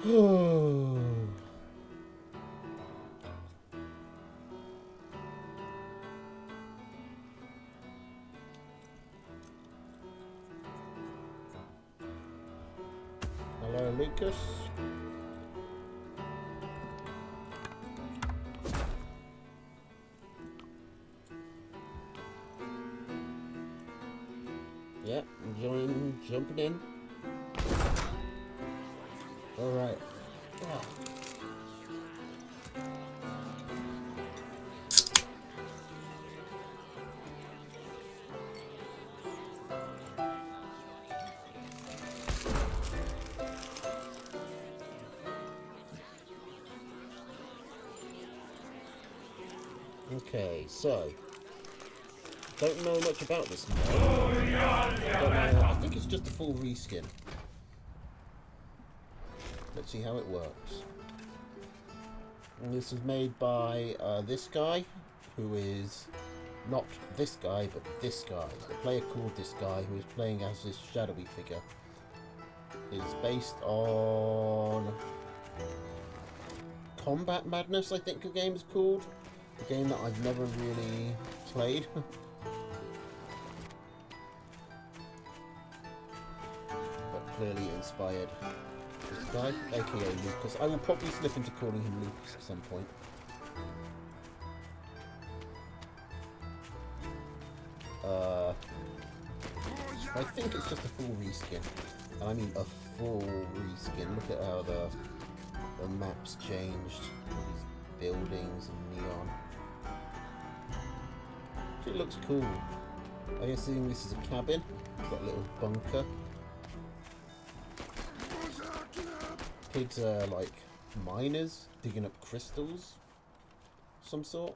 Hello, Lucas. Yep, enjoying jumping in. Alright. Oh. Okay, so don't know much about this mod. I think it's just a full reskin. Let's see how it works. And this was made by this guy, who is not this guy, but this guy. The player called this guy, who is playing as this shadowy figure. It's based on Combat Madness, I think the game is called. A game that I've never really played. But clearly inspired this guy, aka Lucas. I will probably slip into calling him Lucas at some point. I think it's just a full reskin. I mean a full reskin. Look at how the map's changed. All these buildings and neon. It looks cool. I assume this is a cabin. It's got a little bunker. Pigs are like miners digging up crystals of some sort.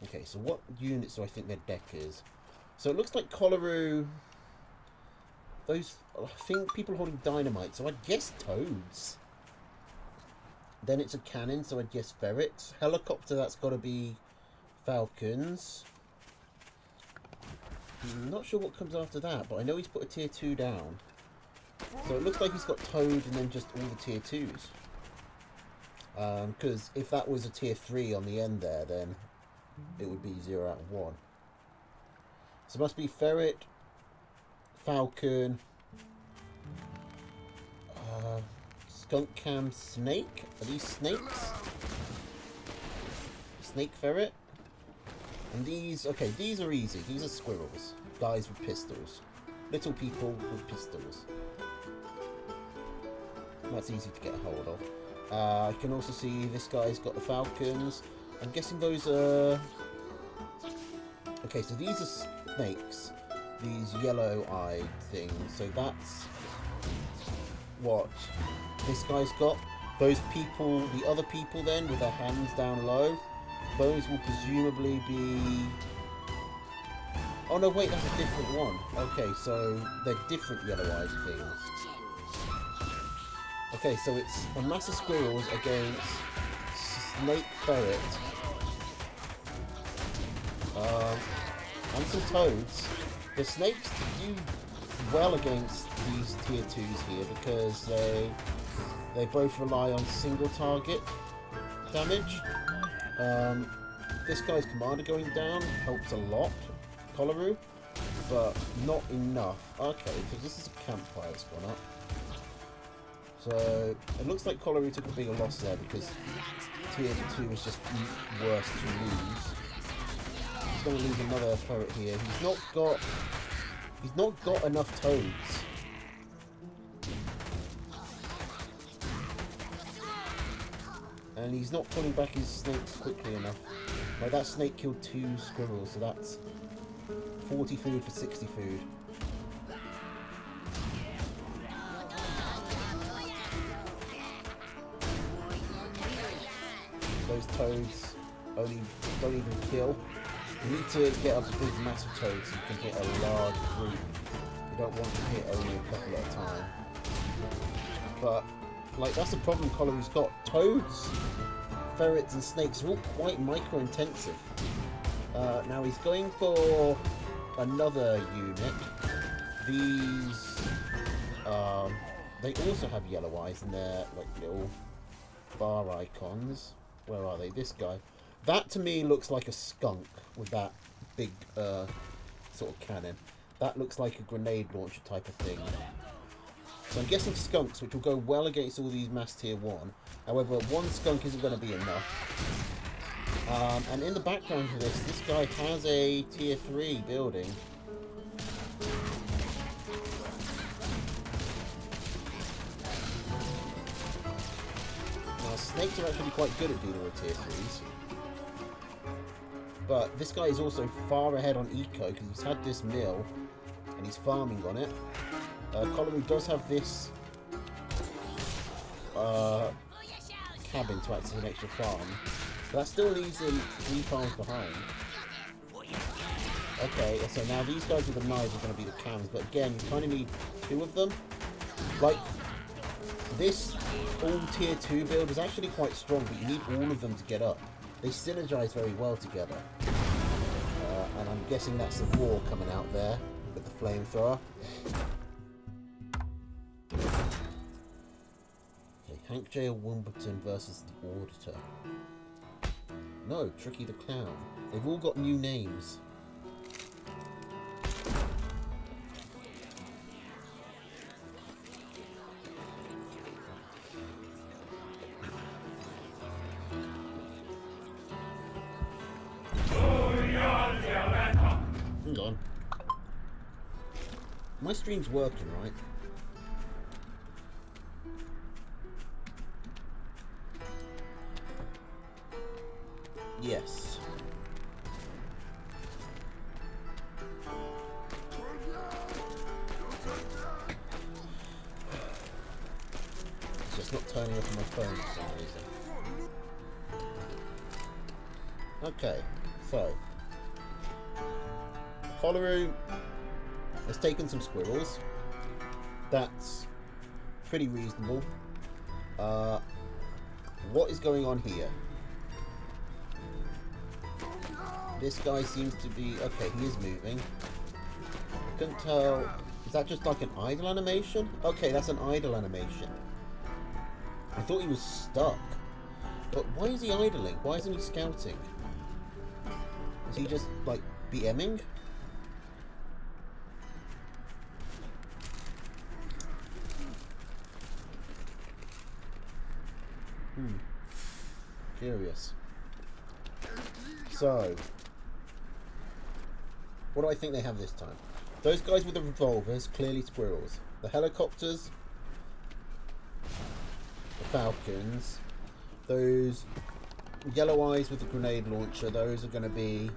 Okay, so what units do I think their deck is? So it looks like Collaroo. Those, I think people holding dynamite, so I guess toads. Then it's a cannon, so I guess ferrets. Helicopter, that's got to be falcons. I'm not sure what comes after that, but I know he's put a tier 2 down. So it looks like he's got toad and then just all the tier 2s. Because if that was a tier 3 on the end there, then it would be 0 out of 1. So it must be ferret, falcon, skunk cam, snake. Are these snakes? Snake ferret. And these, okay, these are easy. These are squirrels. Guys with pistols. Little people with pistols. That's easy to get a hold of. I can also see this guy's got the falcons. I'm guessing those are... Okay, so these are snakes. These yellow-eyed things. So that's what this guy's got. Those people, the other people then, with their hands down low, those will presumably be... Oh no, wait, that's a different one. Okay, so they're different yellow-eyed things. Okay, so it's a mass of squirrels against snake ferret. And some toads. The snakes do well against these tier 2s here because they both rely on single target damage. This guy's commander going down helps a lot, Collaroo, but not enough. Okay, so this is a campfire that's gone up. So it looks like Collaroo took a bigger loss there because tier 2 was just worse to lose. He's going to lose another ferret here. He's not got enough toads. And he's not pulling back his snakes quickly enough. Like that snake killed 2 squirrels, so that's 40 food for 60 food. Those toads only don't even kill. You need to get a big massive toad so you can hit a large group. You don't want to hit only a couple at a time. But like that's the problem Collaroo's got. Toads, ferrets and snakes are all quite micro intensive. Now he's going for another unit. These, they also have yellow eyes in their like little bar icons. Where are they? This guy. That to me looks like a skunk with that big sort of cannon. That looks like a grenade launcher type of thing. So I'm guessing skunks, which will go well against all these mass tier 1. However, one skunk isn't going to be enough. And in the background of this guy has a tier 3 building. Now, snakes are actually quite good at dealing with tier 3s. But this guy is also far ahead on eco because he's had this mill and he's farming on it. Colorado does have this cabin to act as an extra farm. But that still leaves him 3 farms behind. Okay, so now these guys with the knives are going to be the cams, but again, you kind of need 2 of them. Like, this all tier 2 build is actually quite strong, but you need all of them to get up. They synergize very well together. And I'm guessing that's the war coming out there with the flamethrower. Okay, Hank J. Wimbledon versus the Auditor. No, Tricky the Clown. They've all got new names. Hang on. My stream's working, right? Yes. It's just not turning up on my phone for some reason. Okay, so Colorado has taken some squirrels. That's pretty reasonable. What is going on here? This guy seems to be... Okay, he is moving. I couldn't tell... Is that just like an idle animation? Okay, that's an idle animation. I thought he was stuck. But why is he idling? Why isn't he scouting? Is he just, like, BMing? Curious. So... What do I think they have this time? Those guys with the revolvers, clearly squirrels. The helicopters, the falcons. Those yellow eyes with the grenade launcher, those are going to be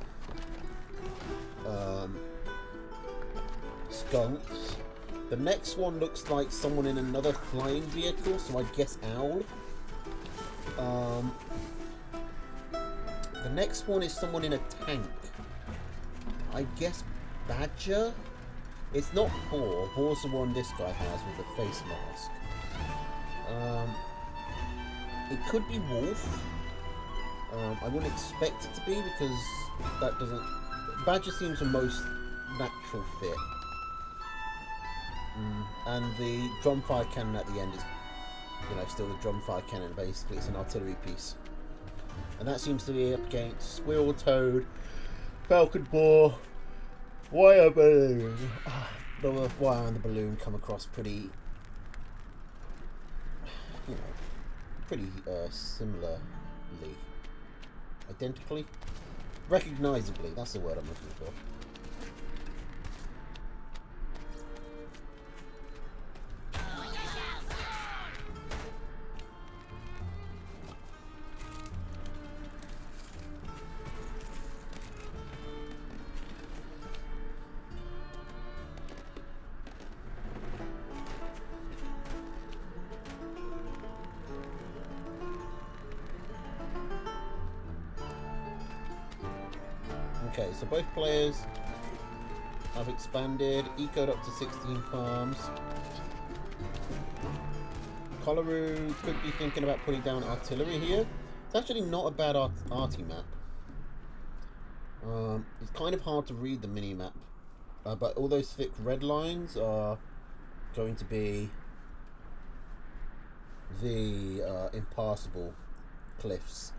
skunks. The next one looks like someone in another flying vehicle, so I'd guess owl. The next one is someone in a tank. I guess badger? It's not boar. Boar's the one this guy has with the face mask. It could be wolf. I wouldn't expect it to be because that doesn't... Badger seems the most natural fit. And the drum fire cannon at the end is, you know, still the drum fire cannon basically. It's an artillery piece. And that seems to be up against squirrel, toad, falcon, boar, wire balloon. The wire and the balloon come across pretty, you know, pretty similarly, identically, recognizably. That's the word I'm looking for. Okay, so both players have expanded, ecoed up to 16 farms. Colorado could be thinking about putting down artillery here. It's actually not a bad arty map. It's kind of hard to read the mini-map But all those thick red lines are going to be the impassable cliffs.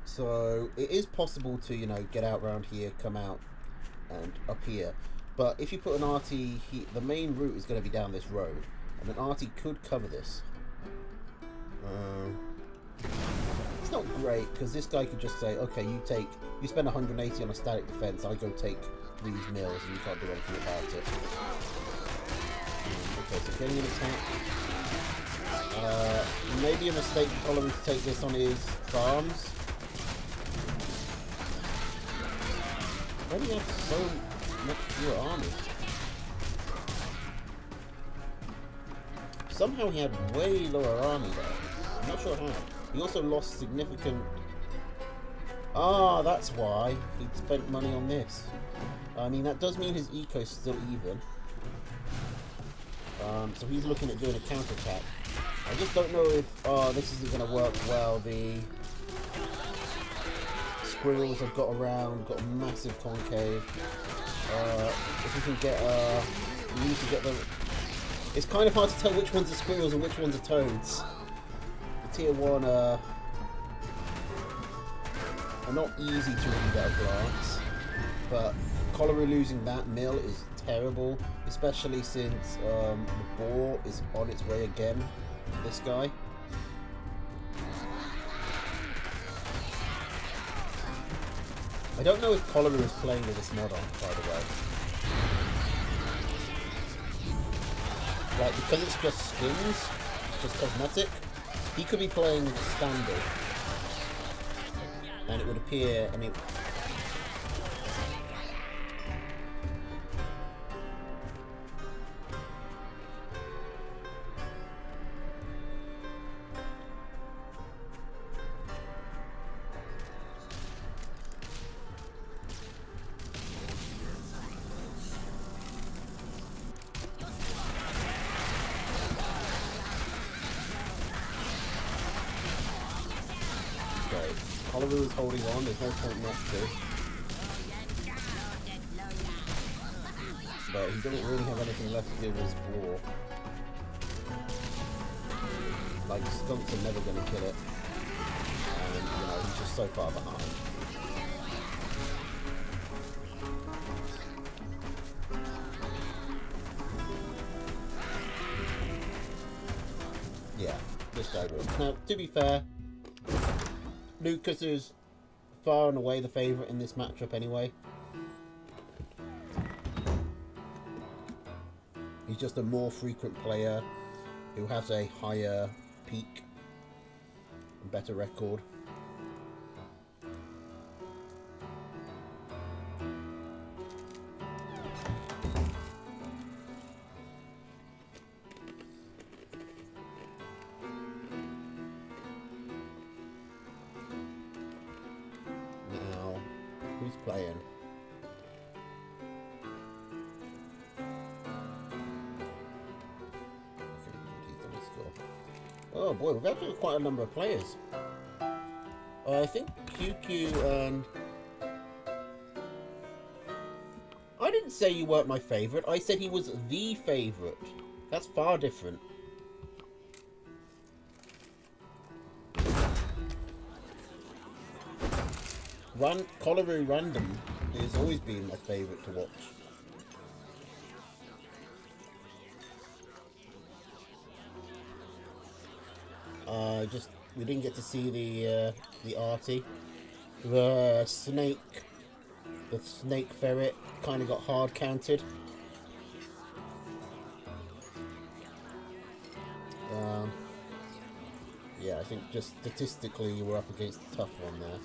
So it is possible to, you know, get out around here, come out, and up here. But if you put an RT here, the main route is going to be down this road, and an RT could cover this. It's not great because this guy could just say, okay, you spend 180 on a static defense, I go take these mills, and you can't do anything about it. Okay, so getting an attack. Maybe a mistake for Colin to take this on his farms. Why do you have so much fewer army? Somehow he had way lower army there. I'm not sure how. He also lost significant... Ah, that's why he'd spent money on this. I mean, that does mean his eco's still even. So he's looking at doing a counterattack. I just don't know if this isn't going to work well. The squirrels have got around, got a massive concave. If we can get, we need to get the... It's kind of hard to tell which ones are squirrels and which ones are toads. The tier 1 are not easy to read at a glance, but Cholera losing that mill is terrible, especially since the boar is on its way again. This guy. I don't know if Cholera is playing with this mod on, by the way. Like, because it's just skins, just cosmetic, he could be playing standard. And it would appear, and it... Oliver is holding on, there's no point not to. But he doesn't really have anything left to give his war. Like, skunks are never going to kill it. And, you know, he's just so far behind. Yeah, this guy will. Now, to be fair, Lucas is far and away the favourite in this matchup anyway. He's just a more frequent player who has a higher peak and better record. Who's playing? Oh boy, we've actually got quite a number of players. I think QQ and... I didn't say you weren't my favourite, I said he was the favourite. That's far different. Cholera Random has always been my favourite to watch. We didn't get to see the arty. The snake ferret kind of got hard counted. Yeah, I think just statistically you were up against a tough one there.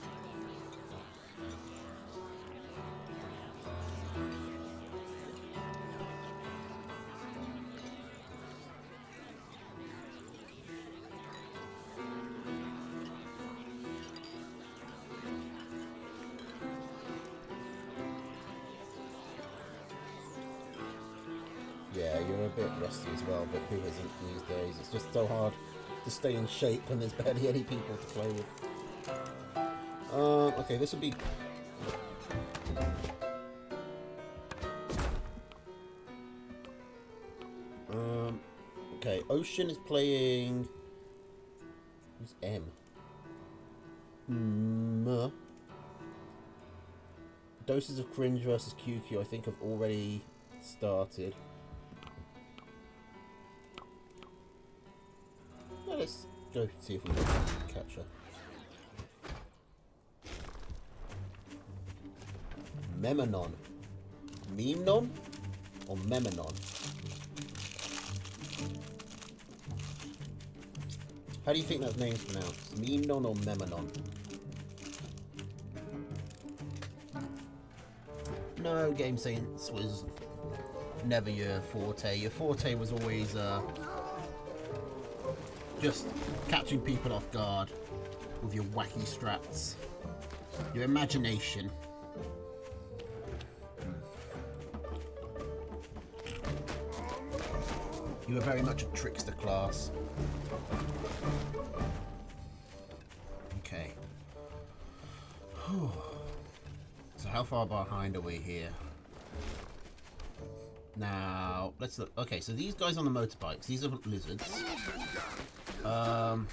Yeah, you're a bit rusty as well, but who isn't these days? It's just so hard to stay in shape when there's barely any people to play with. Okay, this would be... Okay, Ocean is playing... Who's M? Doses of Cringe versus QQ I think have already started. Well, let's go see if we can capture. Memenon. Memnon? Or Memenon? How do you think that name's pronounced? Memnon or Memenon? No, game sense was never your forte. Your forte was always just catching people off guard with your wacky strats. Your imagination. You were very much a trickster class. Okay. So how far behind are we here? Now, let's look. Okay, so these guys on the motorbikes, these are lizards. Oh,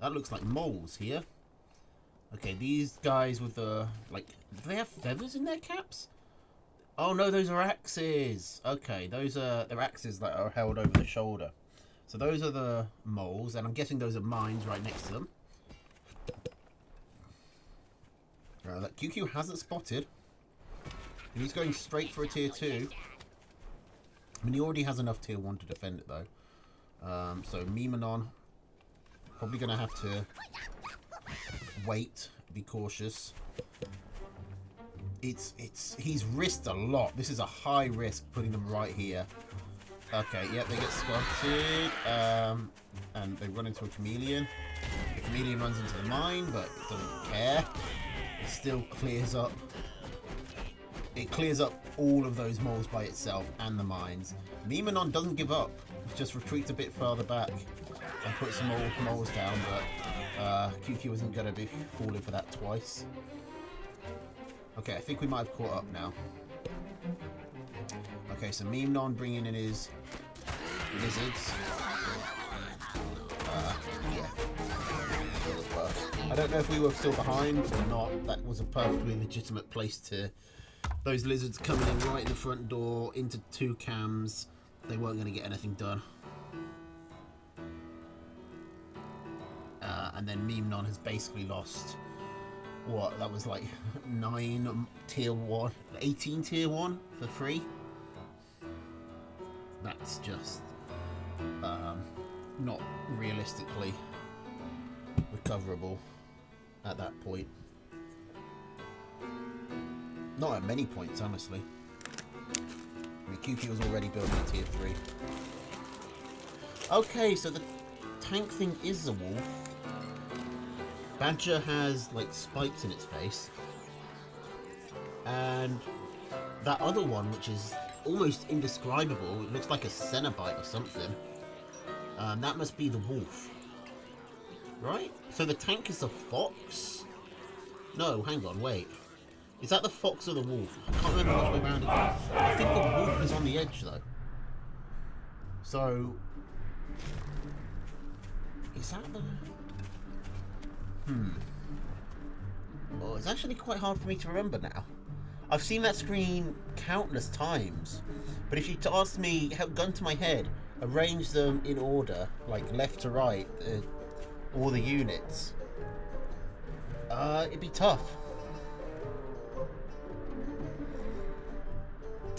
that looks like moles here. Okay, these guys with the, like, do they have feathers in their caps? Oh no, those are axes. Okay, those are, they're axes that are held over the shoulder. So those are the moles, and I'm guessing those are mines right next to them. That QQ hasn't spotted. He's going straight for a tier 2. I mean, he already has enough tier 1 to defend it though. So Memenon probably going to have to wait, be cautious. He's risked a lot. This is a high risk putting them right here. Okay, yeah, they get spotted, and they run into a chameleon. The chameleon runs into the mine, but it doesn't care. It still clears up. It clears up all of those moles by itself and the mines. Memenon doesn't give up. It just retreats a bit further back and puts some more moles down, but QQ isn't going to be falling for that twice. Okay, I think we might have caught up now. Okay, so Memenon bringing in his lizards. Yeah. I don't know if we were still behind or not. That was a perfectly legitimate place to... Those lizards coming in right in the front door into 2 cams. They weren't going to get anything done. And then Memenon has basically lost... What? That was like 9 tier 1... 18 tier 1 for free. That's just... not realistically recoverable at that point. Not at many points, honestly. I mean, QQ was already building a tier 3. Okay, so the tank thing is a wolf. Badger has, like, spikes in its face. And that other one, which is almost indescribable, it looks like a Cenobite or something. That must be the wolf. Right? So the tank is a fox? No, hang on, wait. Is that the fox or the wolf? I can't remember which way around it is. I think the wolf is on the edge, though. So... Is that the... Oh, it's actually quite hard for me to remember now. I've seen that screen countless times. But if you asked me, gun to my head, arrange them in order, like left to right, all the units, it'd be tough.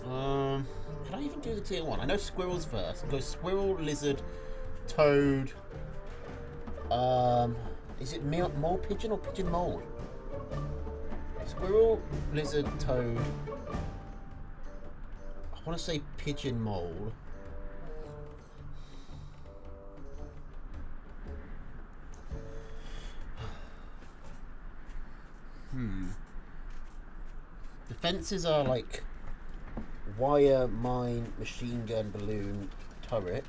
Can I even do the tier 1? I know squirrels first. Go squirrel, lizard, toad. Is it mole pigeon or pigeon mole? Squirrel, lizard, toad. I want to say pigeon mole. Defenses are like wire, mine, machine gun, balloon, turret.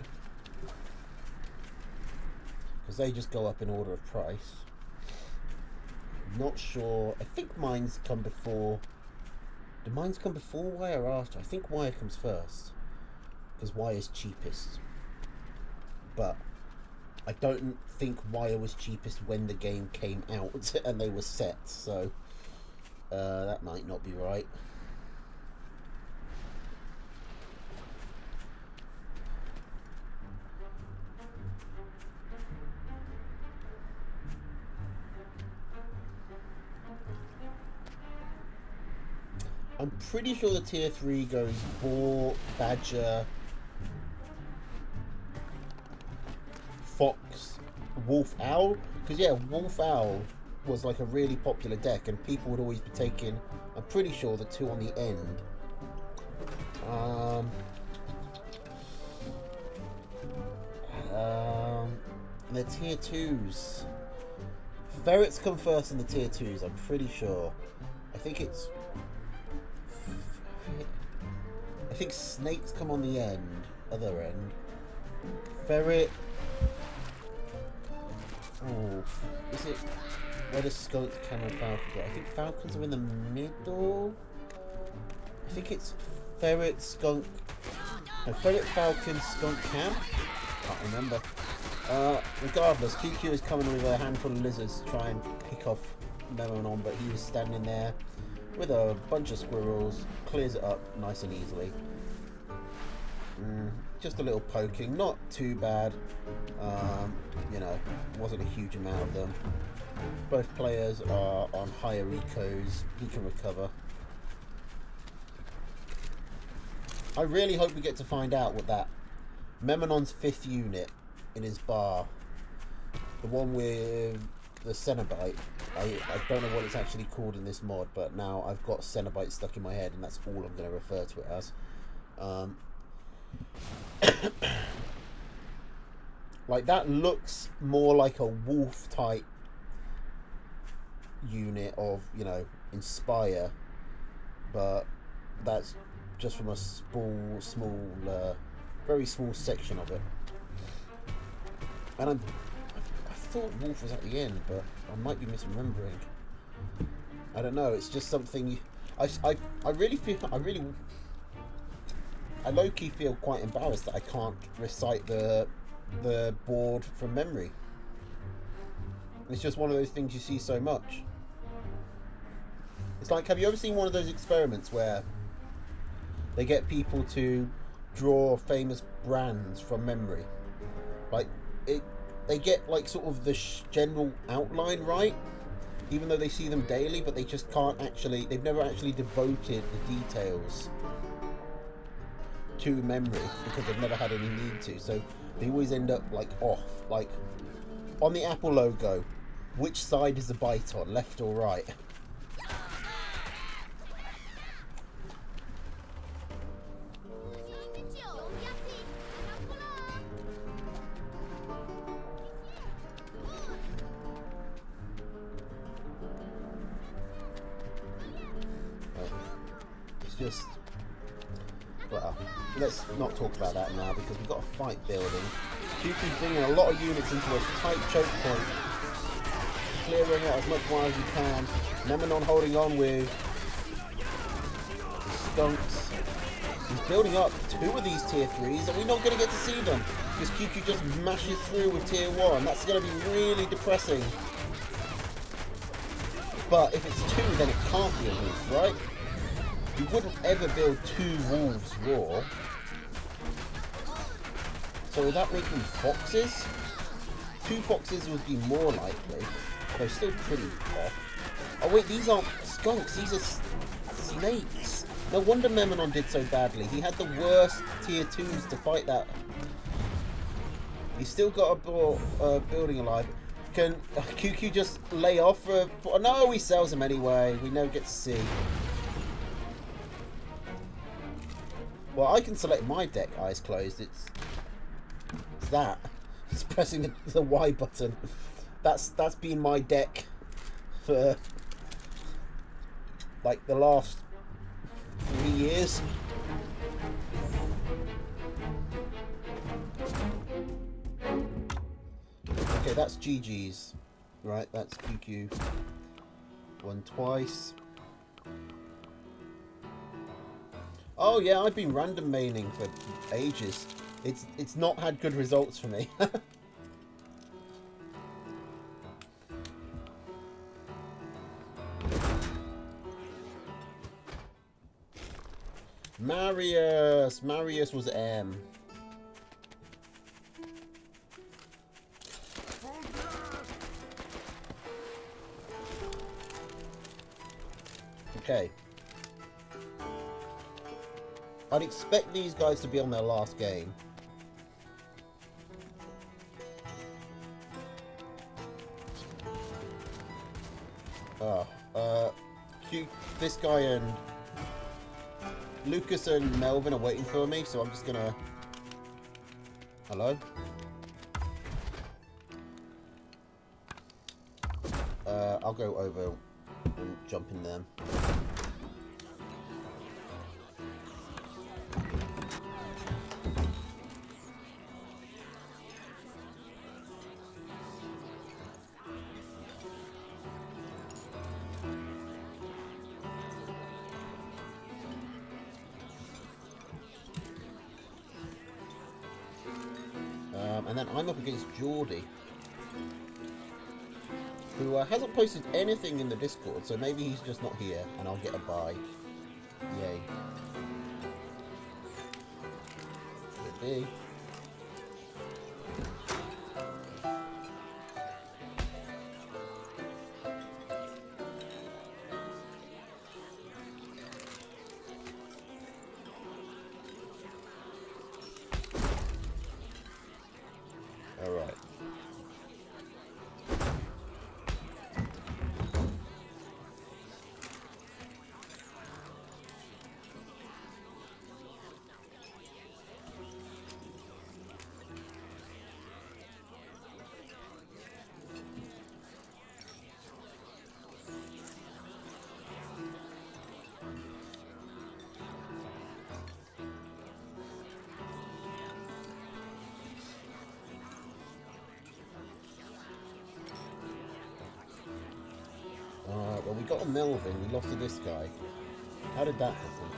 Because they just go up in order of price. Not sure. I think mines come before. Do mines come before wire or after? I think wire comes first. Because wire is cheapest. but I don't think Wire was cheapest when the game came out and they were set, so that might not be right. I'm pretty sure the tier 3 goes Boar, Badger, Fox, Wolf Owl. Because yeah, Wolf Owl was like a really popular deck and people would always be taking, I'm pretty sure, the 2 on the end. And the tier 2s. Ferrets come first in the tier 2s, I'm pretty sure. I think snakes come on the other end. Ferret. Oh, is it? Where does skunk, camel, falcon go? I think falcons are in the middle. I think it's ferret, skunk. No, ferret, falcon, skunk, cam. Can't remember. Regardless, QQ is coming with a handful of lizards to try and pick off Memonon, but he was standing there with a bunch of squirrels, clears it up nice and easily. Just a little poking, not too bad. You know, wasn't a huge amount of them. Both players are on higher ecos, he can recover. I really hope we get to find out what that Memonon's 5th unit in his bar, the one with the Cenobite. I don't know what it's actually called in this mod, but now I've got Cenobite stuck in my head and that's all I'm going to refer to it as. Like, that looks more like a wolf type unit of, you know, Inspire, but that's just from a small very small section of it. And I thought wolf was at the end, but I might be misremembering. I don't know, it's just something I really feel, I low-key feel quite embarrassed that I can't recite the board from memory. It's just one of those things you see so much. It's like, have you ever seen one of those experiments where they get people to draw famous brands from memory? Like, they get like sort of the general outline right, even though they see them daily, but they just can't actually, they've never actually devoted the details to memory because they've never had any need to, so they always end up like off. Like on the Apple logo, which side is the bite on, left or right? It's just, well, let's not talk about that now because we've got a fight building. QQ's bringing a lot of units into a tight choke point, clearing out as much wire as you can. Memonon holding on with the skunks. He's building up 2 of these tier 3s and we're not going to get to see them because QQ just mashes through with tier 1. That's going to be really depressing. But if it's 2, then it can't be a wolf, right? You wouldn't ever build 2 wolves raw. So would that make them foxes? 2 foxes would be more likely. They're still pretty off. Oh wait, these aren't skunks, these are snakes. No wonder Memonon did so badly. He had the worst tier 2s to fight that. He's still got a building alive. Can QQ just lay off for... No, he sells them anyway. We never get to see. Well, I can select my deck eyes closed. It's that. It's pressing the Y button. That's been my deck for like the last 3 years. Okay, that's GG's. Right, that's QQ. Won twice. Oh yeah, I've been random maining for ages. It's not had good results for me. Marius was M. Okay. I'd expect these guys to be on their last game. This guy and Lucas and Melvin are waiting for me, so I'm just gonna... Hello? I'll go over and jump in them. And then I'm up against Geordie, who hasn't posted anything in the Discord, so maybe he's just not here, and I'll get a bye. Yay. Could be. Alright. Well, we got a Melvin, we lost to this guy. How did that happen?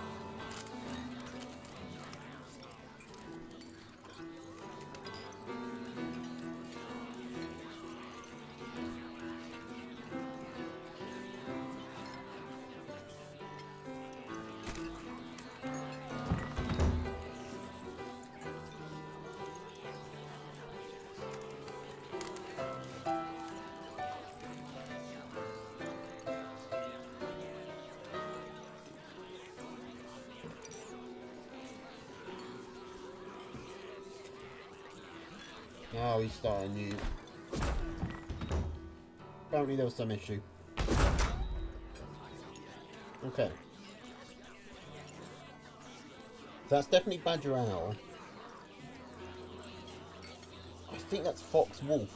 Oh, he's starting new. Apparently there was some issue. Okay. That's definitely Badger Owl. I think that's Fox Wolf.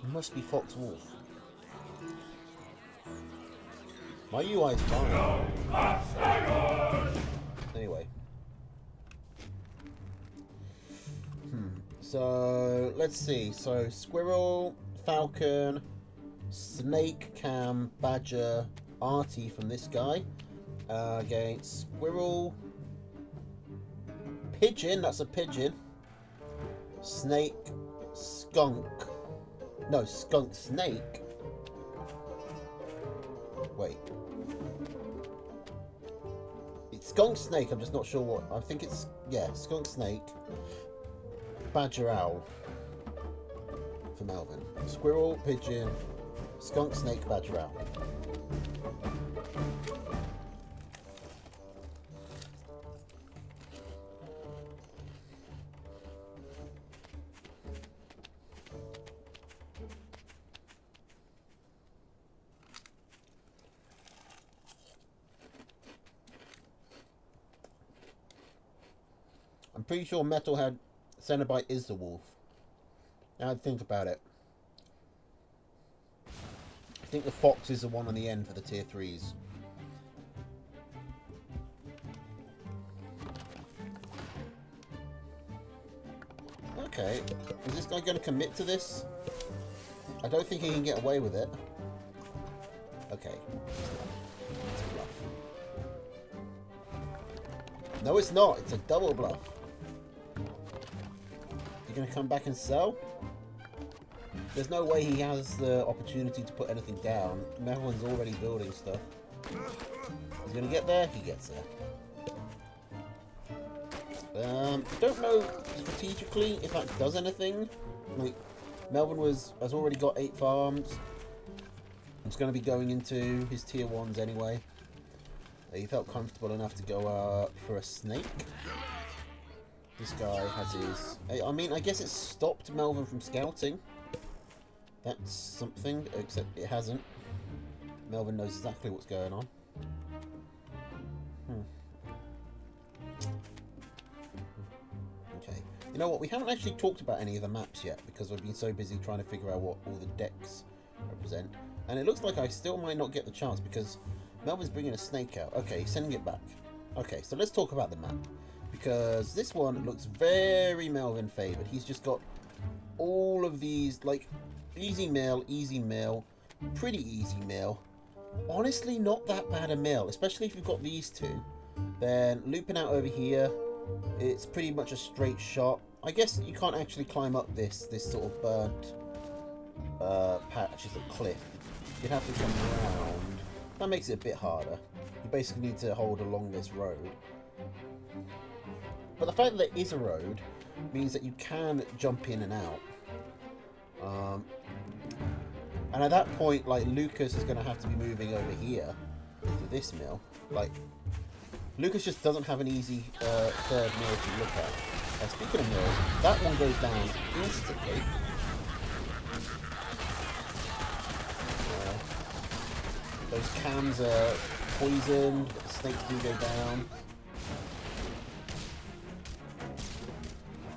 It must be Fox Wolf. My UI is fine. Anyway. So, let's see. So, Squirrel, Falcon, Snake, Cam, Badger, Artie from this guy. Against Squirrel, Pigeon, that's a pigeon. Snake, Skunk. No, Skunk, Snake. Wait. It's Skunk, Snake, I'm just not sure what. I think it's, yeah, Skunk, Snake. Badger Owl for Melvin. Squirrel, Pigeon, Skunk, Snake, Badger Owl. I'm pretty sure Metalhead Cenobite is the wolf. Now I think about it. I think the fox is the one on the end for the tier 3s. Okay. Is this guy going to commit to this? I don't think he can get away with it. Okay. It's a bluff. No, it's not. It's a double bluff. You gonna come back and sell? There's no way he has the opportunity to put anything down. Melvin's already building stuff. He's gonna get there. He gets there. Don't know strategically if that does anything. Like, Melvin has already got 8 farms. He's going to be going into his tier 1s anyway. He felt comfortable enough to go for a snake. This guy has his... I mean, I guess it stopped Melvin from scouting. That's something, except it hasn't. Melvin knows exactly what's going on. Okay. You know what? We haven't actually talked about any of the maps yet because we've been so busy trying to figure out what all the decks represent. And it looks like I still might not get the chance because Melvin's bringing a snake out. Okay, sending it back. Okay, so let's talk about the map. Because this one looks very Melvin favoured. He's just got all of these, like, easy mill, pretty easy mill. Honestly, not that bad a mill, especially if you've got these two. Then looping out over here, it's pretty much a straight shot. I guess you can't actually climb up this sort of burnt patch as a cliff. You'd have to come around. That makes it a bit harder. You basically need to hold along this road. But the fact that there is a road means that you can jump in and out. And at that point, like, Lucas is going to have to be moving over here to this mill. Like, Lucas just doesn't have an easy third mill to look at. Speaking of mills, that one goes down instantly. Those cams are poisoned, but the snakes do go down.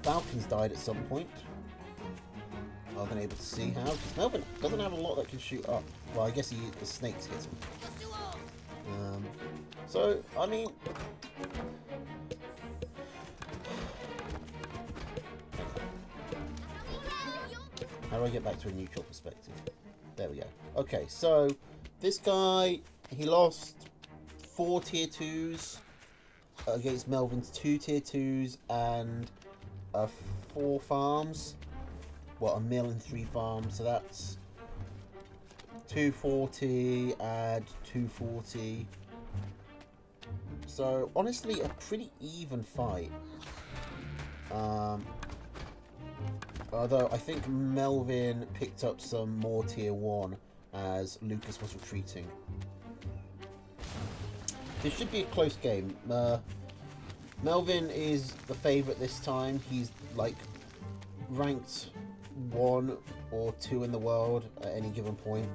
Falcons died at some point. I wasn't able to see how, because Melvin doesn't have a lot that can shoot up. Well, I guess the snakes hit him. So, I mean... How do I get back to a neutral perspective? There we go. Okay, so this guy, he lost 4 tier 2s against Melvin's 2 tier 2s and 4 farms. Well, a mill and 3 farms, so that's 240, add 240. So, honestly, a pretty even fight. Although, I think Melvin picked up some more tier 1 as Lucas was retreating. This should be a close game. Melvin is the favourite this time. He's, like, ranked 1 or 2 in the world at any given point.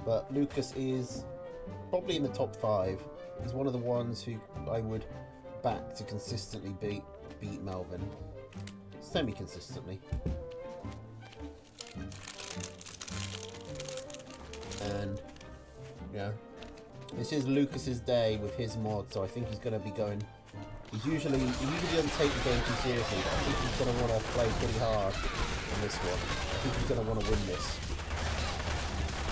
But Lucas is probably in the top 5. He's one of the ones who I would back to consistently beat Melvin. Semi-consistently. And, yeah. This is Lucas's day with his mod, so I think he's going to be going... He usually doesn't take the game too seriously, but I think he's going to want to play pretty hard on this one. I think he's going to want to win this.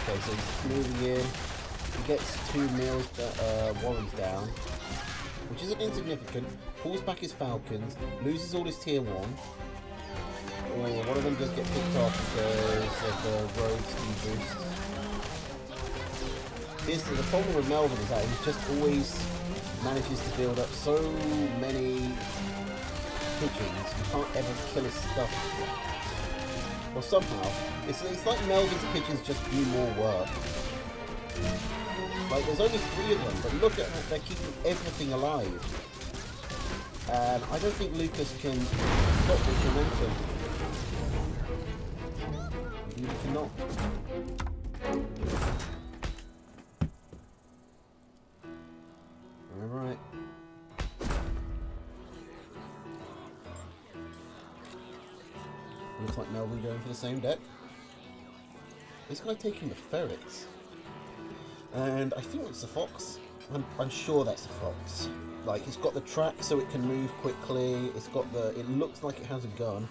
Okay, so he's moving in. He gets 2 mills, Warren's down, which isn't insignificant. Pulls back his Falcons, loses all his tier 1. One of them does get picked off because of the road speed boost. The problem with Melvin is that he just always manages to build up so many pigeons, you can't ever kill his stuff. Or somehow, it's like Melvin's pigeons just do more work. Like, there's only 3 of them, but look at that, they're keeping everything alive. And I don't think Lucas can stop this momentum. He cannot. Alright. Looks like Melvin going for the same deck. He's going to take him the ferrets. And I think it's the fox. I'm sure that's the fox. Like, it's got the track so it can move quickly. It's got the... It looks like it has a gun.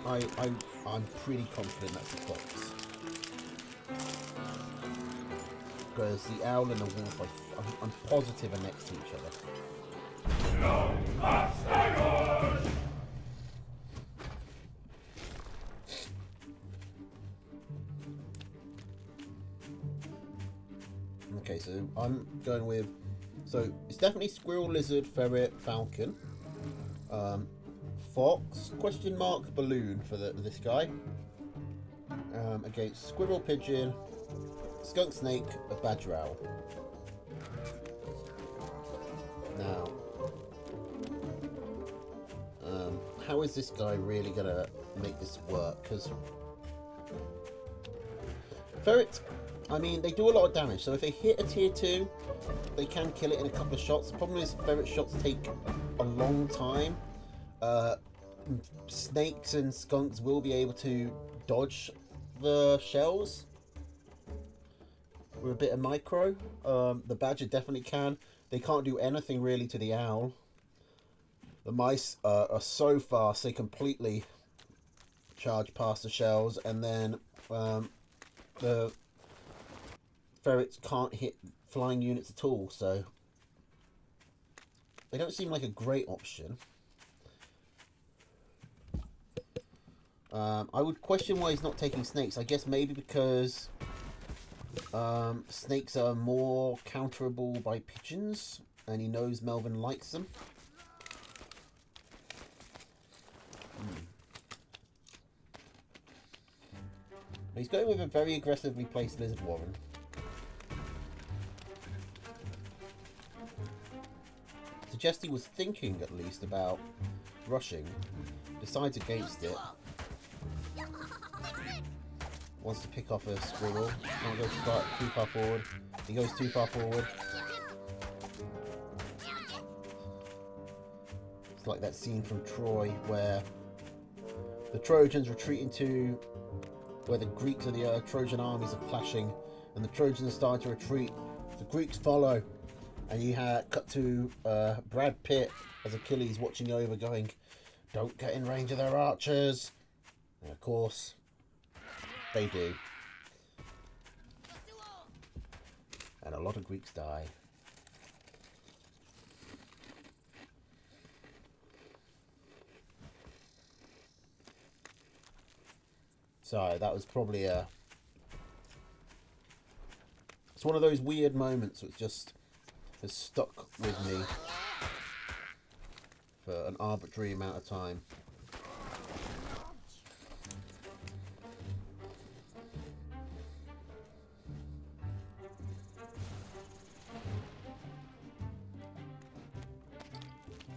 I'm pretty confident that's the fox. Because the owl and the wolf, I'm positive are next to each other. Okay, so I'm going with... So, it's definitely squirrel, lizard, ferret, falcon. Fox, question mark, balloon for this guy. Against squirrel, pigeon, skunk, snake, a badger owl. Now, how is this guy really gonna make this work? Because ferret, I mean, they do a lot of damage. So if they hit a tier 2, they can kill it in a couple of shots. The problem is ferret shots take a long time. Snakes and skunks will be able to dodge the shells with a bit of micro. The badger definitely can. They can't do anything really to the owl. The mice are so fast they completely charge past the shells, and then the ferrets can't hit flying units at all, so they don't seem like a great option. I would question why he's not taking snakes. I guess maybe because snakes are more counterable by pigeons, and he knows Melvin likes them. He's going with a very aggressively placed lizard warren. Suggest he was thinking at least about rushing. Decides against it. Wants to pick off a squirrel. Can't go too far forward. He goes too far forward. It's like that scene from Troy where the Trojans retreat into where the Greeks of the Trojan armies are clashing, and the Trojans are starting to retreat. The Greeks follow, and you had cut to Brad Pitt as Achilles watching over, going, "Don't get in range of their archers." And of course, they do. And a lot of Greeks die. So that was probably it's one of those weird moments that just has stuck with me for an arbitrary amount of time.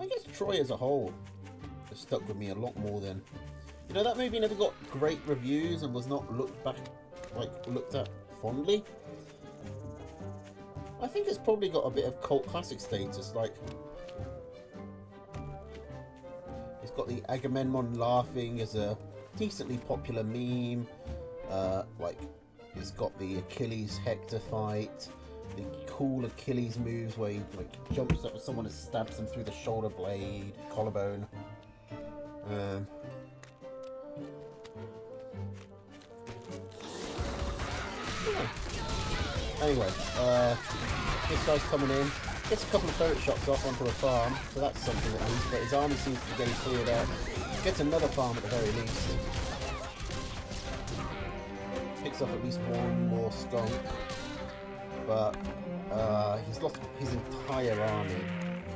I guess Troy as a whole has stuck with me a lot more than... You know, that movie never got great reviews and was not looked at fondly. I think it's probably got a bit of cult classic status. Like, it's got the Agamemnon laughing as a decently popular meme. Like, it's got the Achilles Hector fight, the cool Achilles moves where he like jumps up at someone and stabs them through the shoulder blade, collarbone. Anyway, this guy's coming in, gets a couple of ferret shots off onto a farm, so that's something at least, but his army seems to be getting cleared out. Gets another farm at the very least. Picks off at least one more skunk, but he's lost his entire army.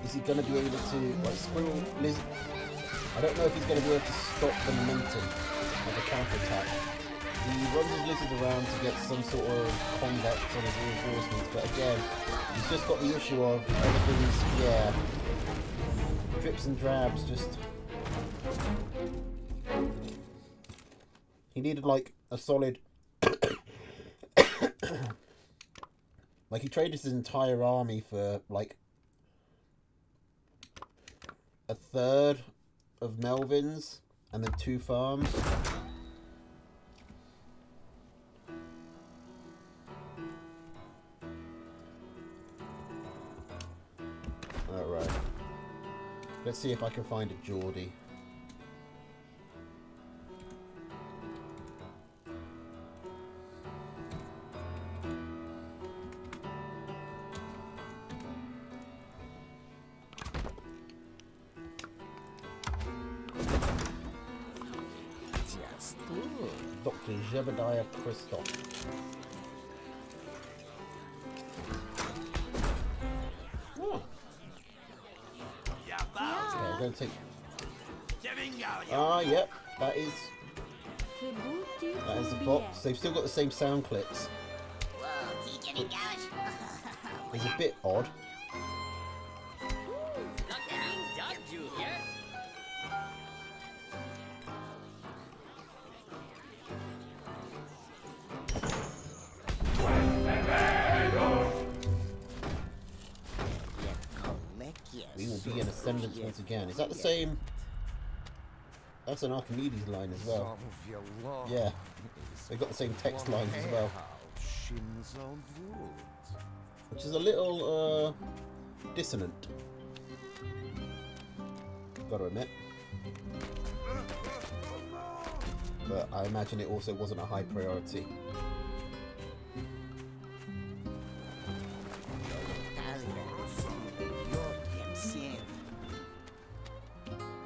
Is he going to be able to, like, squirrel, lizard? I don't know if he's going to be able to stop the momentum of the counter-attack. He runs his lizard around to get some sort of convex on his reinforcements, but again, he's just got the issue of everything's, yeah, drips and drabs, just... He needed, like, a solid... Like, he traded his entire army for, like, a third of Melvin's, and then 2 farms. Alright. Let's see if I can find a Geordie. Jebediah Christoph. Oh. Okay, I'm going to take... yep, that is the fox. They've still got the same sound clips. It's a bit odd. We will be in Ascendance once again. Is that the same? That's an Archimedes line as well. Yeah, they got the same text lines as well. Which is a little dissonant, gotta admit. But I imagine it also wasn't a high priority.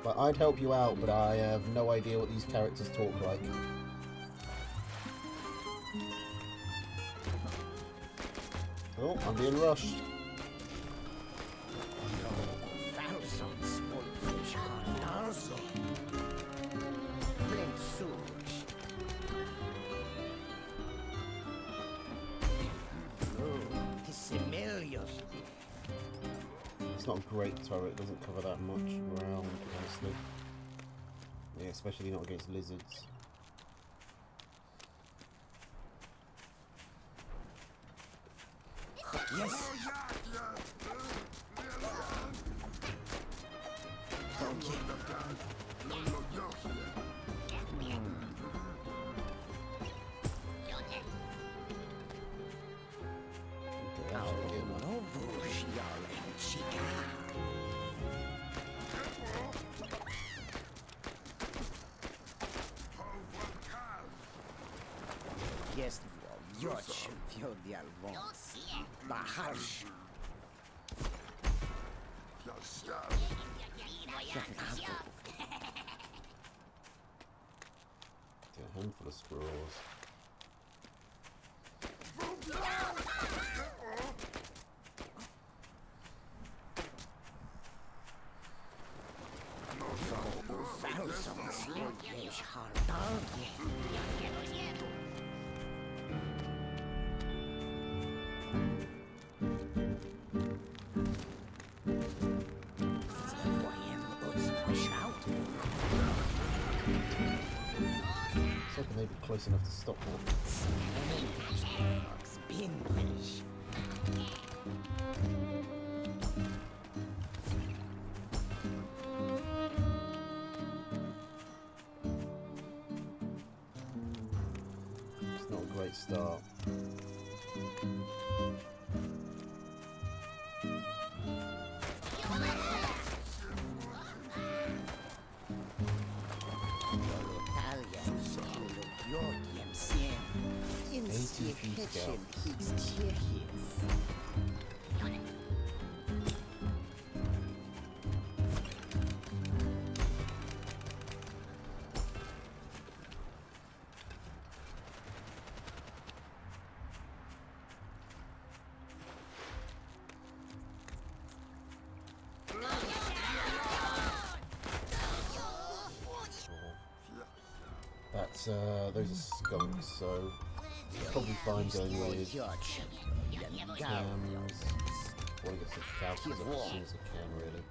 But I'd help you out, but I have no idea what these characters talk like. Oh, I'm being rushed. It's not a great turret, it doesn't cover that much ground, honestly. Yeah, especially not against lizards. Yes. A handful of squirrels. I may be close enough to stop that. It's not a great start. That's those are skunks, so probably fine going with cams. I want to get some falcons up as soon as I can, really.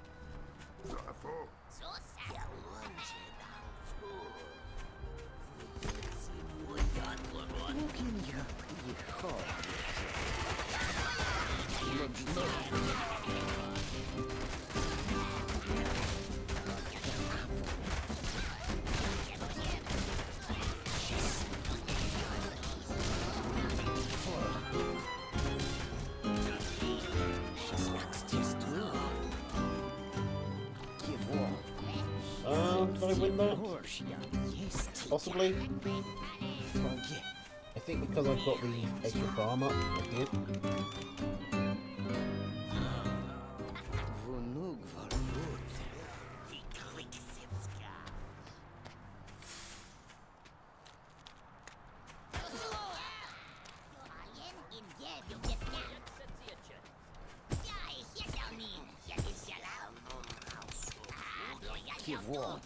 Did I win that? Possibly. I think because I've got the extra farm up, I did. Чего?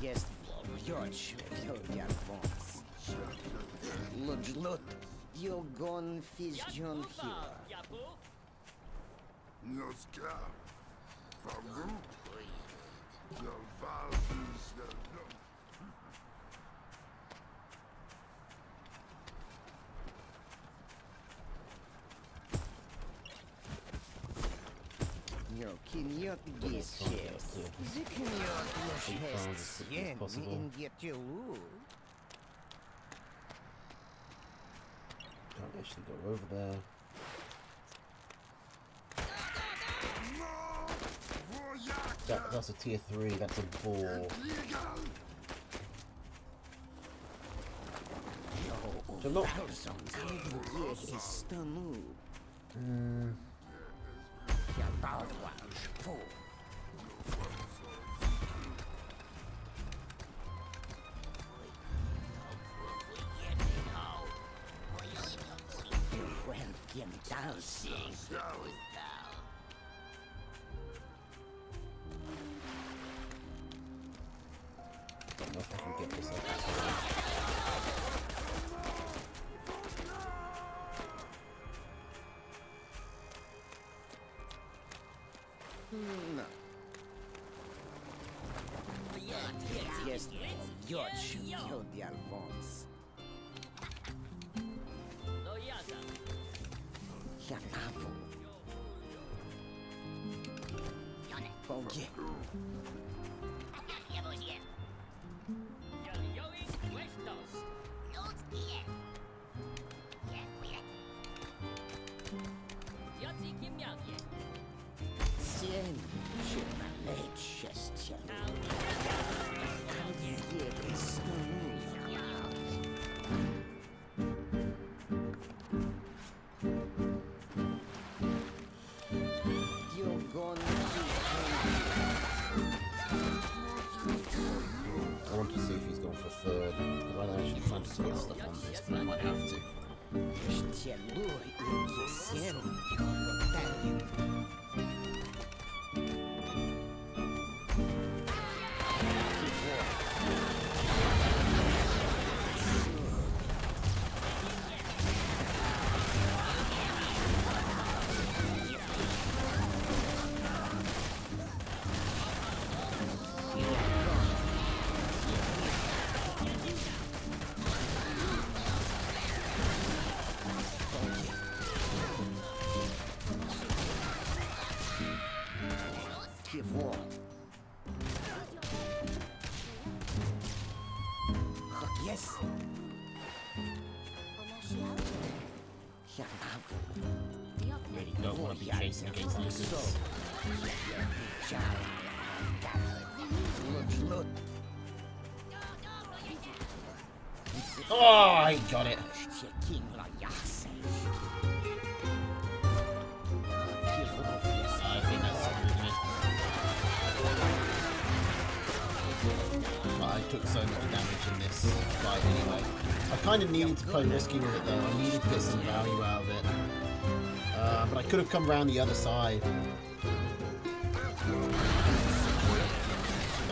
Jest wziąć wielbiarwąs. Ludźlut, jogon fizjon here. Noska, Fabu, the Valves, Kiniot gis chest. Zikiniot your chest. Yen in Yetilu. Can't actually go over there. That's a tier 3, that's a ball. So I'm not... I don't know if I can get this up. No. Jest wziąć wielbiarwąs. Janawu. Pogie. Sien się naleć szczęścia. Wiele stanu. Diogon I want to see if he's going for third. I don't actually plan to put stuff on this, but I might have to. Ścielu i sien. Jolotario. Yes. Really don't want to be chasing against lizards. Oh, he got it. I think that's it, isn't it? But I took so much damage in this fight anyway. I kind of needed to play risky with it though. I needed to get some value out of it. But I could have come around the other side.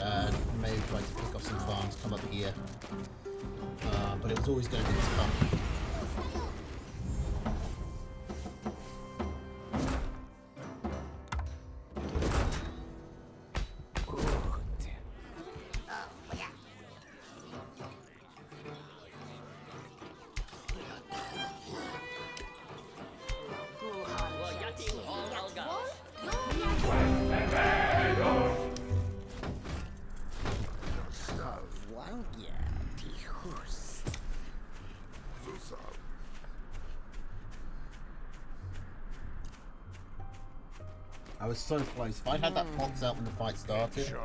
And maybe tried to pick off some farms, come up here. But it was always going to be this bump. I was so close. If I had that box out when the fight started, could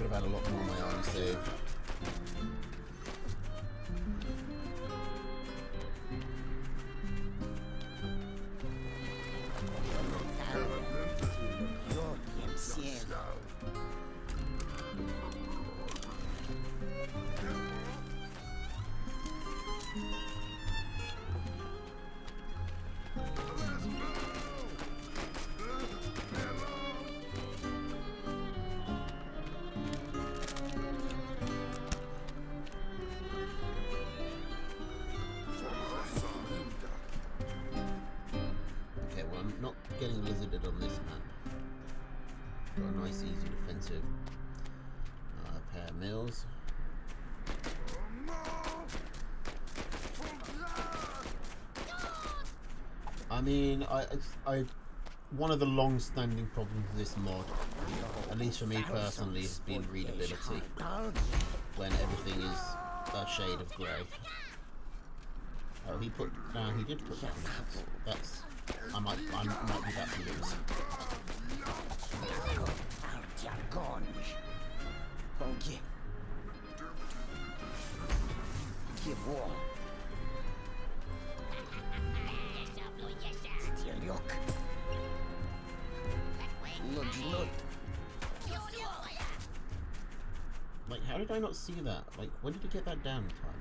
have had a lot more on my arms too. expensive. A pair of mills. I mean, I one of the long-standing problems with this mod, at least for me personally, has been readability. When everything is a shade of grey. Oh, he put. No, he did put that. That's. I might be that to lose. Like, how did I not see that? Like, when did you get that down in time?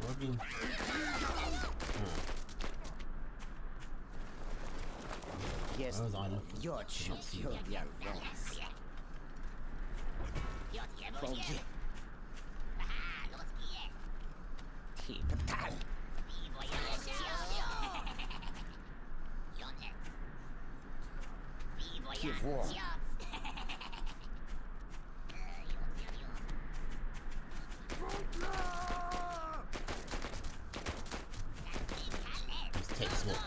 Well, I mean, Yes, where was I looking? your Did not see children that. Foggy. Tipetal. Kivor. Let's take swap.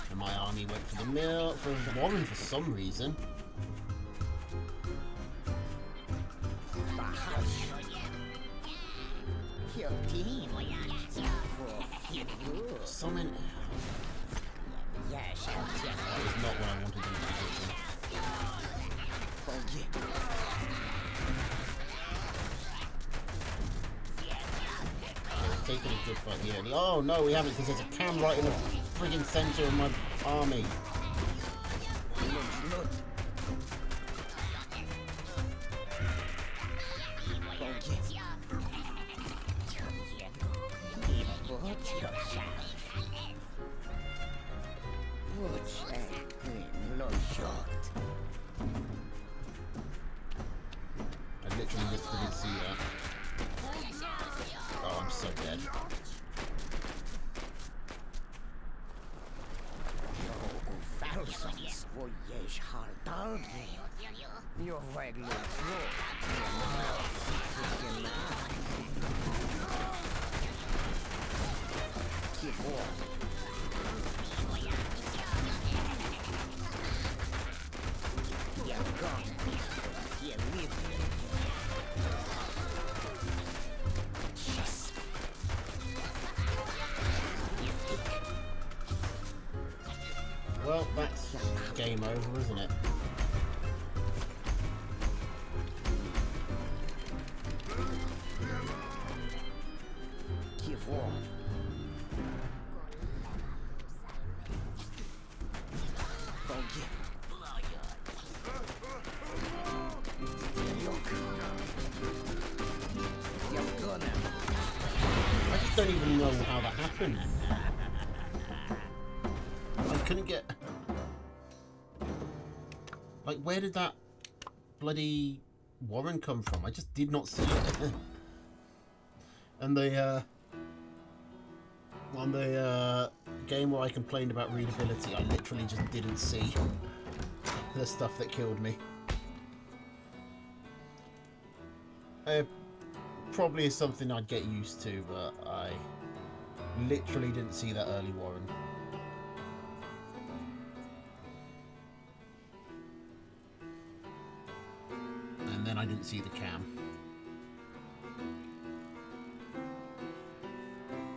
And my army went for the mill, for Warren for some reason. Your team. Summon. Yes, That was not what I wanted in the position. Foggy. We've taken a good fight here. Oh no, we haven't, because there's a cam right in the friggin' center of my army. I literally just didn't see that. Oh, I'm so dead. Well, that's game over, isn't it? I just don't even know how that happened. I couldn't get... Like, where did that bloody Warren come from? I just did not see it. And the, on the game where I complained about readability, I literally just didn't see the stuff that killed me. Probably is something I'd get used to, but I literally didn't see that early Warren. And then I didn't see the cam.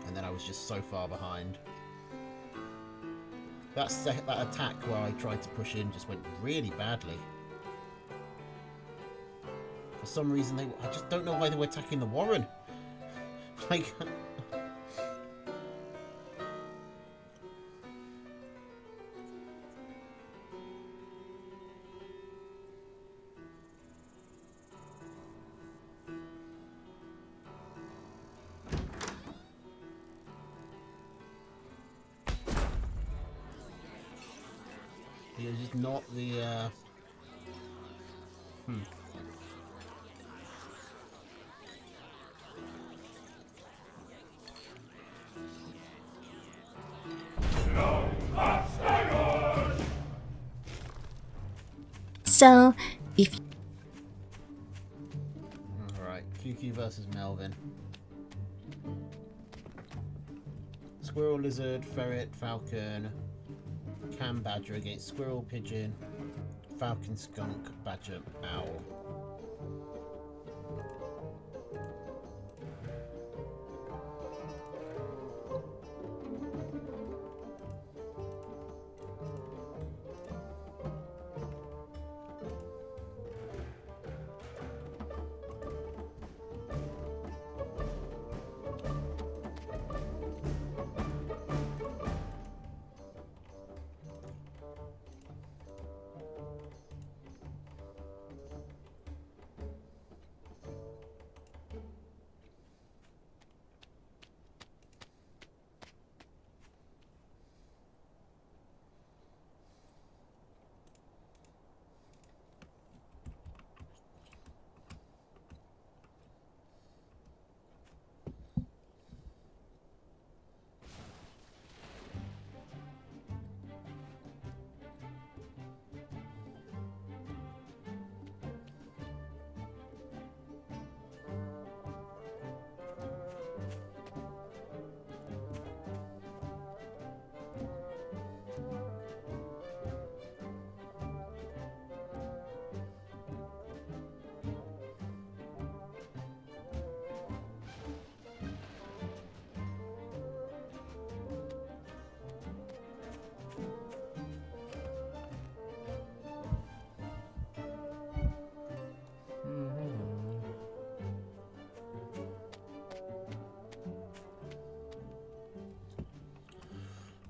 And then I was just so far behind. That attack where I tried to push in just went really badly. For some reason, I just don't know why they were attacking the Warren. Like... It's just not the, So, if Alright, QQ versus Melvin. Squirrel, lizard, ferret, falcon, cam badger against squirrel, pigeon, falcon, skunk, badger, owl.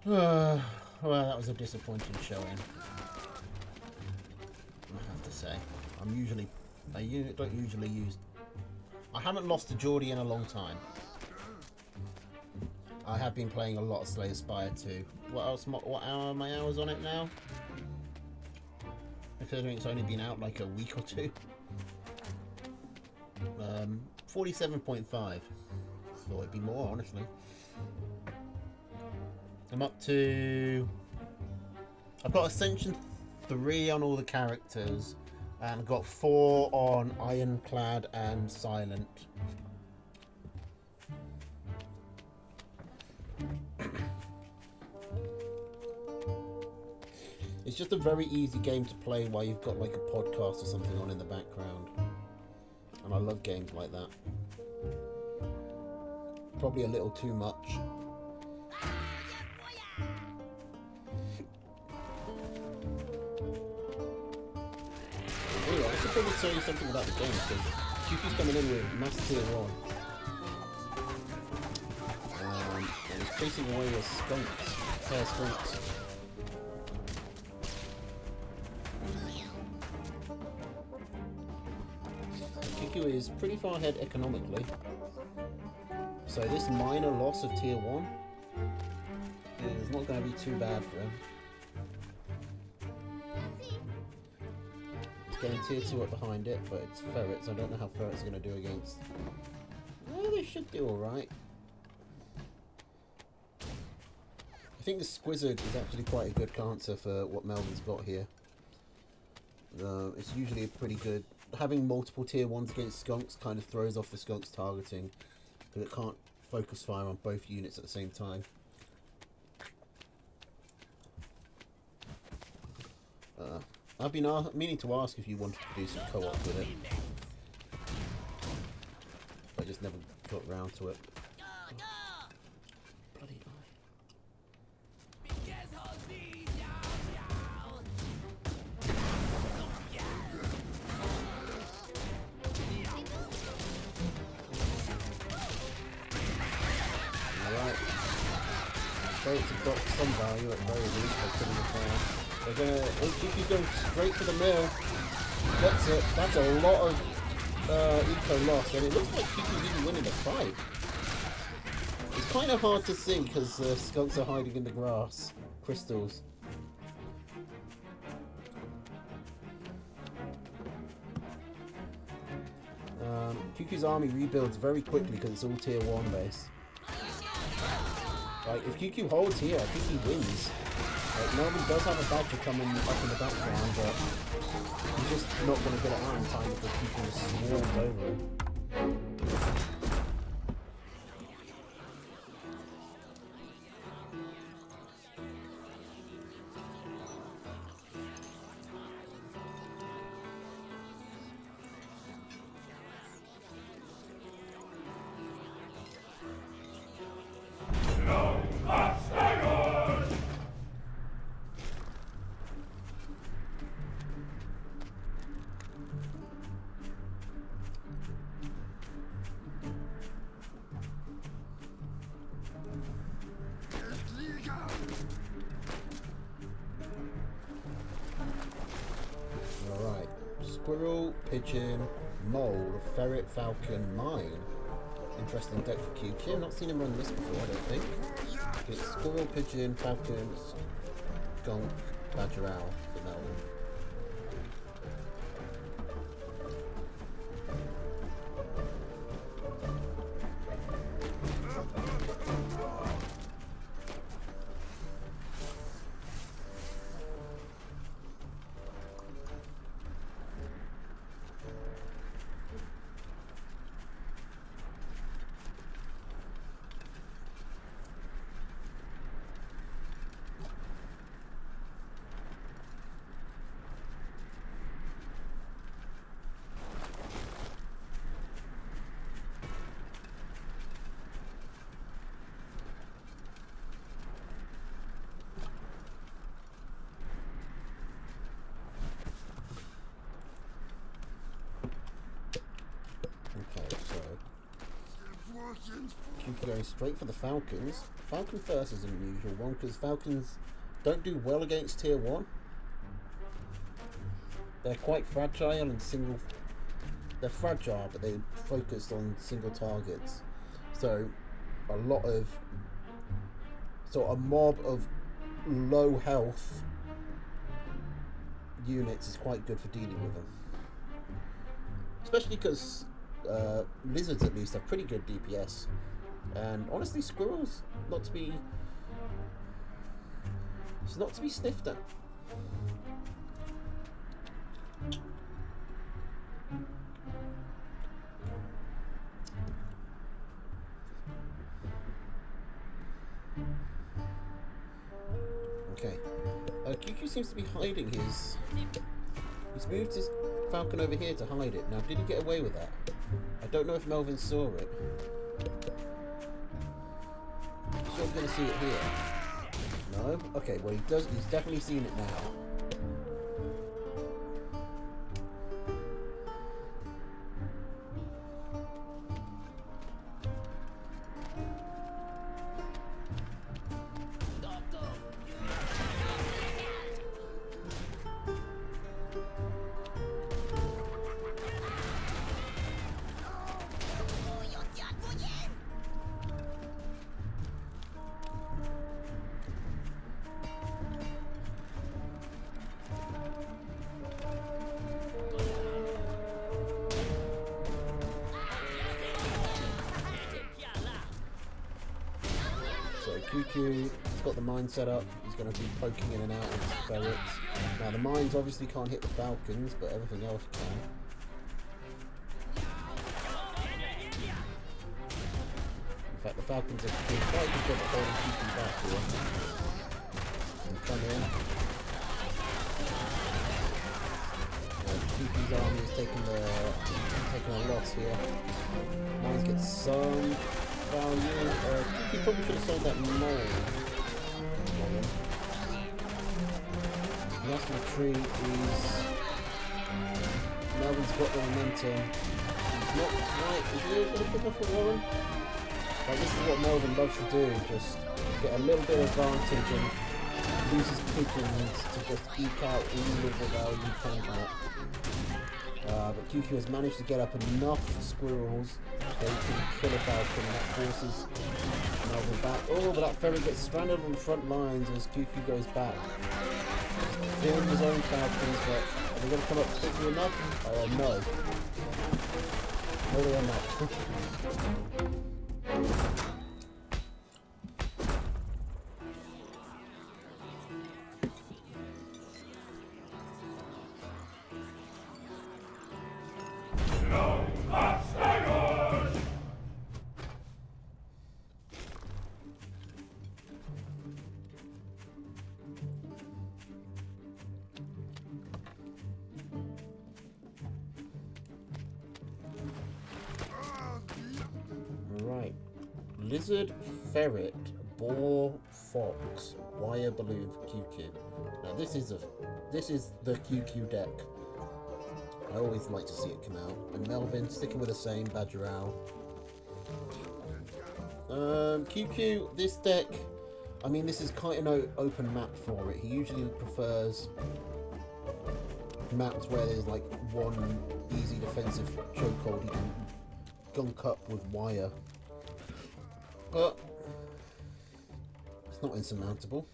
Well, that was a disappointing showing. I have to say, I don't usually use. I haven't lost to Geordie in a long time. I have been playing a lot of Slay Spire 2. What else? What hour are my hours on it now? Considering it's only been out like a week or two. 47.5. Thought it'd be more, honestly. I'm up to... I've got Ascension 3 on all the characters, and I've got 4 on Ironclad and Silent. It's just a very easy game to play while you've got like a podcast or something on in the background. And I love games like that. Probably a little too much. Anyway, I should probably tell you something about the game, because QQ's coming in with Mass Tier 1. And he's chasing away with skunks, pair skunks. QQ is pretty far ahead economically. So this minor loss of Tier 1 is not going to be too bad for him. Getting Tier 2 up behind it, but it's ferrets. I don't know how ferrets are going to do against. Well, they should do alright. I think the Squizzard is actually quite a good answer for what Melvin's got here. It's usually a pretty good. Having multiple Tier 1s against skunks kind of throws off the skunk's targeting, because it can't focus fire on both units at the same time. I've been meaning to ask if you wanted to do some co-op with it. I just never got round to it. Bloody eye. Alright. Ferrets have got some value at very least by putting the fire. They're gonna. QQ's going straight for the mill. Gets it. That's a lot of eco loss, and it looks like QQ's even winning the fight. It's kind of hard to see because skunks are hiding in the grass. Crystals. QQ's army rebuilds very quickly because it's all Tier 1 base. Like, if QQ holds here, I think he wins. Like, Melvin does have a badger coming up in the background, but he's just not going to get it out in time before people just swarms over him. Alright, squirrel, pigeon, mole, ferret, falcon, mine. Interesting deck for QQ. Not seen him run this before, I don't think. It's squirrel, pigeon, falcon, skunk, badger, owl for Melvin. Keep going straight for the Falcons. Falcon first is an unusual one because Falcons don't do well against tier 1. They're quite fragile and single. They're fragile, but they're focused on single targets. So a lot of a mob of low health units is quite good for dealing with them. Especially because lizards at least have pretty good DPS, and honestly squirrels not to be sniffed at. Okay, QQ seems to be hiding his. He's moved his falcon over here to hide it. Now, did he get away with that? I don't know if Melvin saw it. I'm sure I'm going to see it here. No? Okay, well he does. He's definitely seen it now. QQ, he's got the mine set up. He's going to be poking in and out with his ferrets. Now the mines obviously can't hit the falcons, but everything else can. In fact, the falcons are doing quite a good job at holding QQ back here. And come in. QQ's army is taking a loss here. Mines get some value. QQ probably should have sold that mole. The last retreat is Melvin's got the momentum. He's not quite. Is he going to pick off a Warren? Like, this is what Melvin loves to do. Just get a little bit of advantage and use his pigeons to just eke out all of the value he can. But QQ has managed to get up enough squirrels so he can kill a falcon, and that forces Melvin back. Oh, but that ferry gets stranded on the front lines as QQ goes back. Killing his own falcons, but are they going to come up quickly enough? No. No, they are not. Lizard, Ferret, Boar, Fox, Wire Balloon for QQ. Now this is the QQ deck. I always like to see it come out. And Melvin sticking with the same Badger Owl. QQ, this deck, I mean, this is quite an open map for it. He usually prefers maps where there's like one easy defensive chokehold he can gunk up with wire. But it's not insurmountable.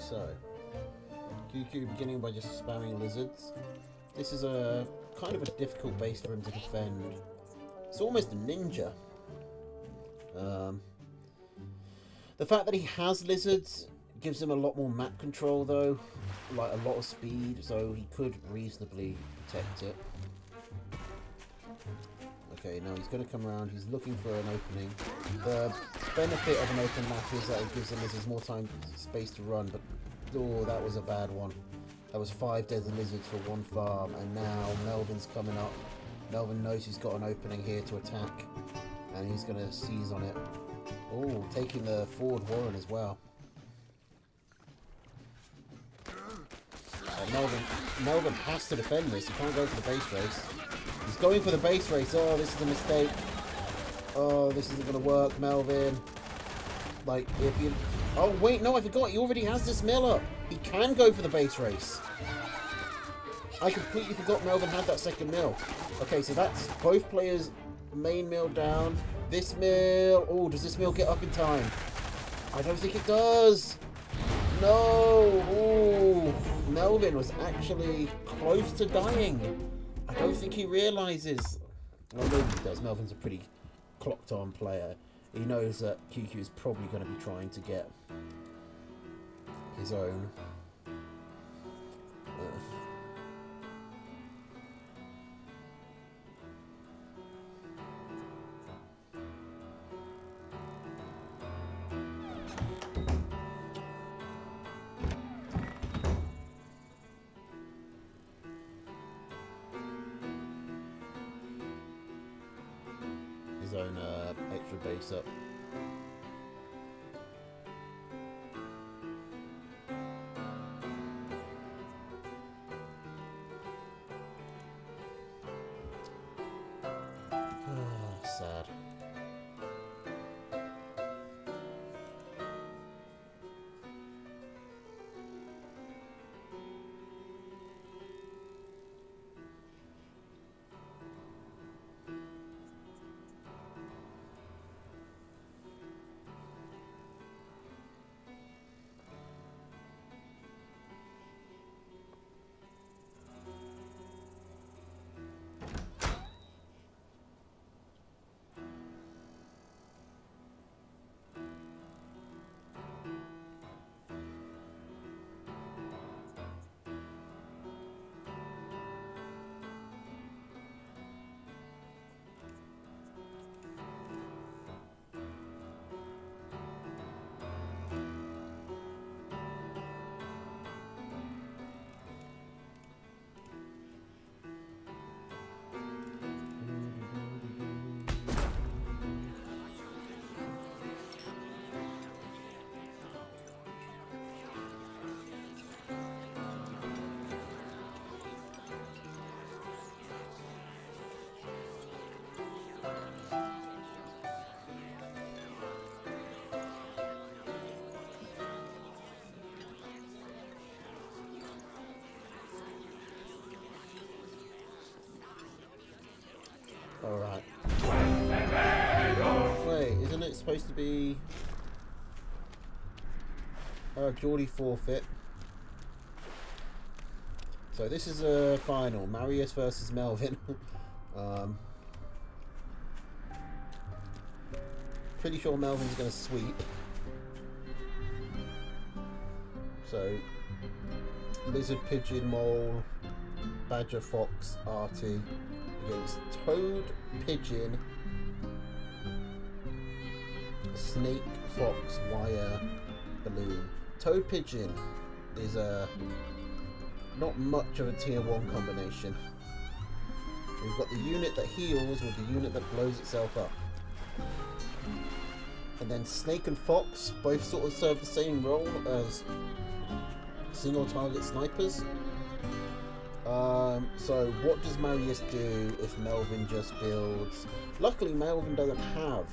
So, QQ beginning by just spamming lizards. This is a kind of a difficult base for him to defend. It's almost a ninja. The fact that he has lizards gives him a lot more map control though, like a lot of speed, so he could reasonably protect it. Okay, now he's going to come around, he's looking for an opening. The benefit of an open map is that it gives the lizards more time, space to run, but oh, that was a bad one. That was 5 dead lizards for 1 farm, and now Melvin's coming up. Melvin knows he's got an opening here to attack, and he's going to seize on it. Oh, taking the forward Warren as well. Melvin has to defend this, he can't go for the base race. He's going for the base race. Oh, this is a mistake. Oh, this isn't going to work, Melvin. Like, if you... Oh, wait, no, I forgot. He already has this miller. He can go for the base race. I completely forgot Melvin had that second mill. Okay, so that's both players' main mill down. This mill... Oh, does this mill get up in time? I don't think it does. No. Oh, Melvin was actually close to dying. I don't think he realises. Well, maybe he does. Melvin's a pretty clocked-on player. He knows that QQ is probably going to be trying to get his own. His own extra base up. Sad. Alright. Wait, isn't it supposed to be... Geordie forfeit. So this is a final. Marius versus Melvin. Pretty sure Melvin's going to sweep. So, Lizard, Pigeon, Mole, Badger, Fox, Artie against Toad, Pigeon, Snake, Fox, Wire, Balloon. Toad, Pigeon is not much of a tier 1 combination. We've got the unit that heals with the unit that blows itself up. And then Snake and Fox both sort of serve the same role as single target snipers. So what does Marius do if Melvin just builds... Luckily Melvin doesn't have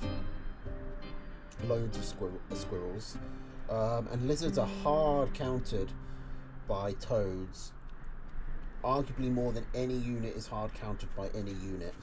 loads of squirrels. And lizards are hard countered by toads. Arguably more than any unit is hard countered by any unit.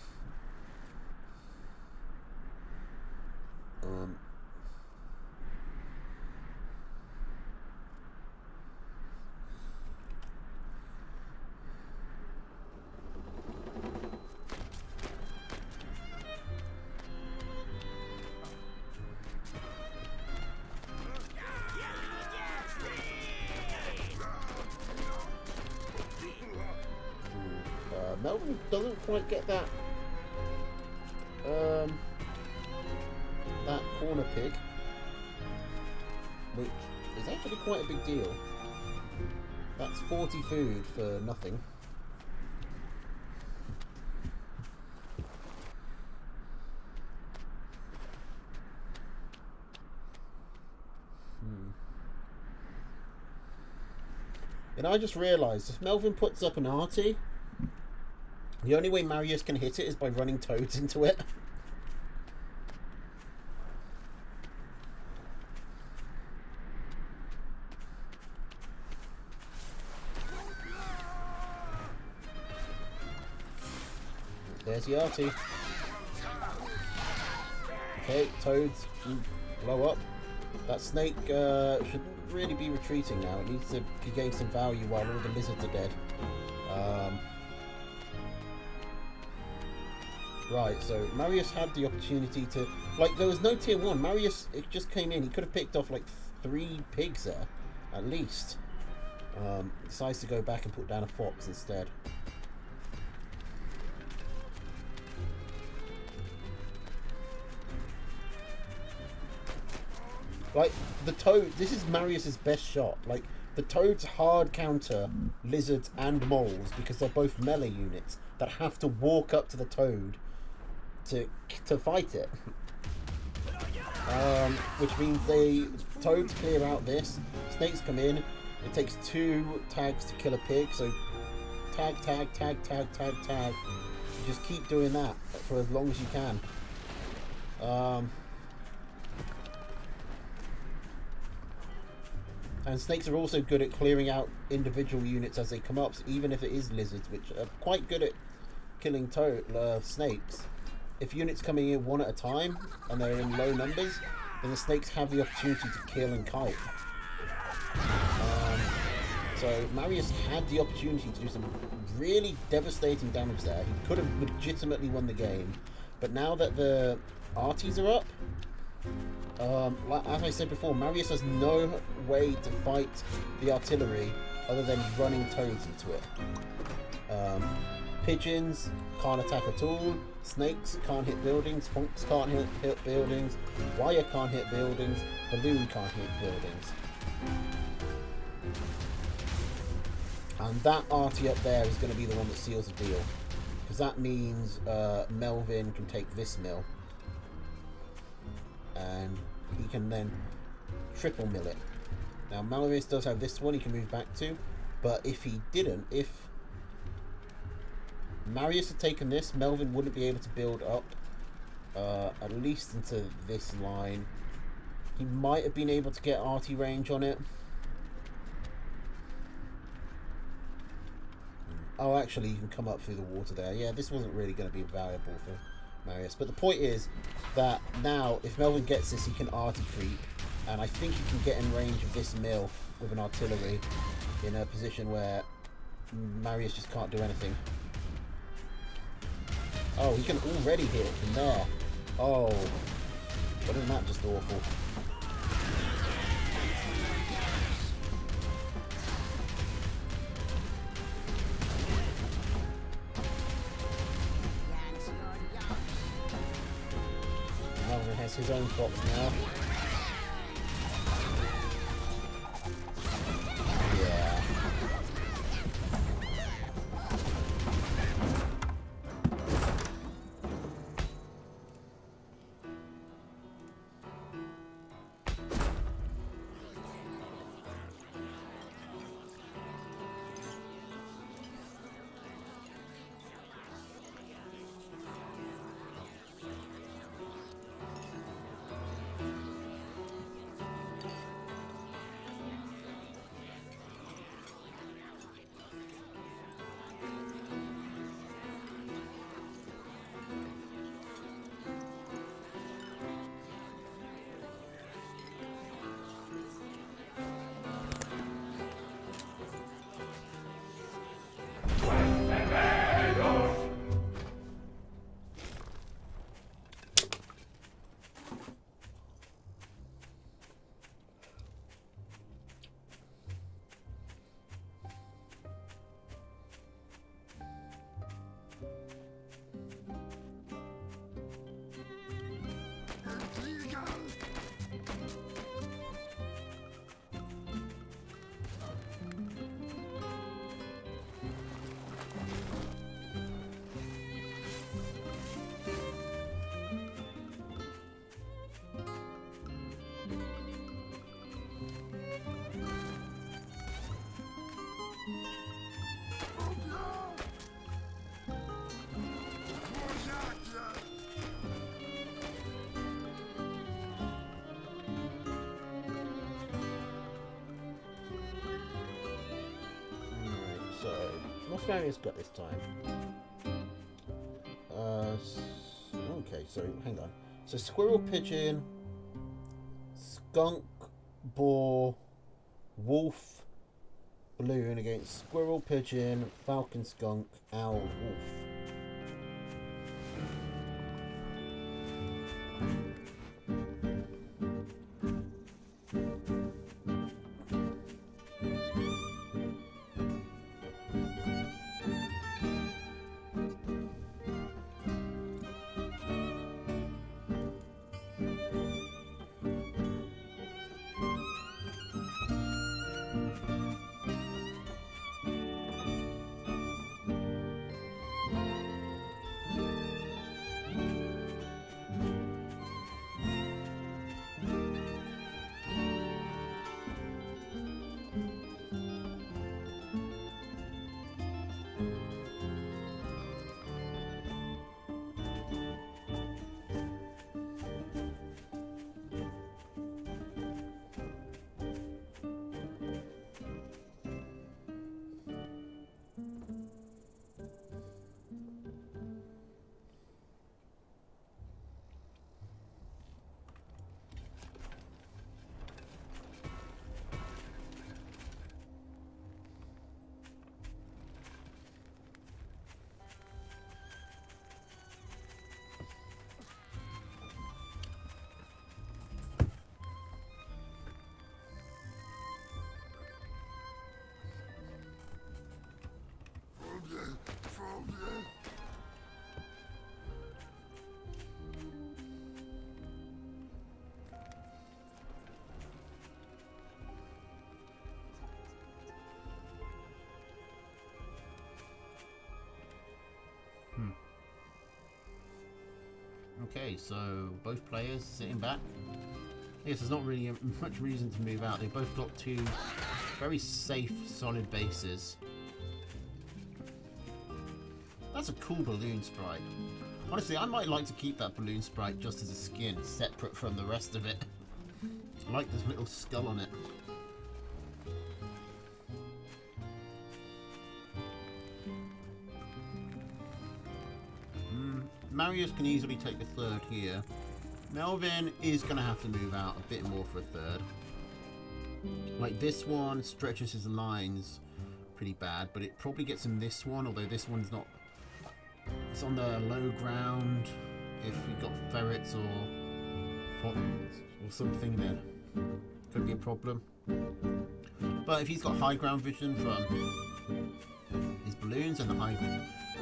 Melvin doesn't quite get that that corner pig, which is actually quite a big deal. That's 40 food for nothing. And I just realised if Melvin puts up an arty, the only way Marius can hit it is by running toads into it. There's the arty. Okay, toads blow up. That snake should really be retreating now. It needs to gain some value while all the lizards are dead. Right, so Marius had the opportunity to... Like, there was no tier 1. Marius, it just came in. He could have picked off, like, 3 pigs there, at least. Decides to go back and put down a fox instead. Like, the toad... This is Marius's best shot. Like, the toads hard counter lizards and moles because they're both melee units that have to walk up to the toad to fight it. Which means toads clear out this, snakes come in, it takes 2 tags to kill a pig, so tag, tag, tag, tag, tag, tag. You just keep doing that for as long as you can. And snakes are also good at clearing out individual units as they come up, so even if it is lizards, which are quite good at killing snakes. If units coming in one at a time and they're in low numbers, then the snakes have the opportunity to kill and kite. So Marius had the opportunity to do some really devastating damage there. He could have legitimately won the game, but now that the arties are up, as I said before, Marius has no way to fight the artillery other than running toads into it. Pigeons can't attack at all, snakes can't hit buildings, fox can't hit buildings, wire can't hit buildings, balloon can't hit buildings. And that arty up there is going to be the one that seals the deal, because that means Melvin can take this mill and he can then triple mill it. Now Marius does have this one he can move back to, but if he didn't, if Marius had taken this, Melvin wouldn't be able to build up at least into this line. He might have been able to get arty range on it. Oh, actually, you can come up through the water there. Yeah, this wasn't really going to be valuable Marius. But the point is that now, if Melvin gets this, he can arty creep, and I think he can get in range of this mill with an artillery in a position where Marius just can't do anything. Oh, he can already hit it from there. Oh, but isn't that just awful? Melvin has his own box now. Yeah. What's Marius got this time? Okay, so hang on. So squirrel, pigeon, skunk, boar, wolf, balloon against squirrel, pigeon, falcon, skunk, owl, wolf. Okay, so both players sitting back. Yes, there's not really much reason to move out. They've both got two very safe, solid bases. That's a cool balloon sprite. Honestly, I might like to keep that balloon sprite just as a skin, separate from the rest of it. I like this little skull on it. Marius can easily take the third here. Melvin is going to have to move out a bit more for a third. Like this one stretches his lines pretty bad, but it probably gets him this one, although this one's not. It's on the low ground. If we've got ferrets or something, then could be a problem. But if he's got high ground vision from his balloons, and the high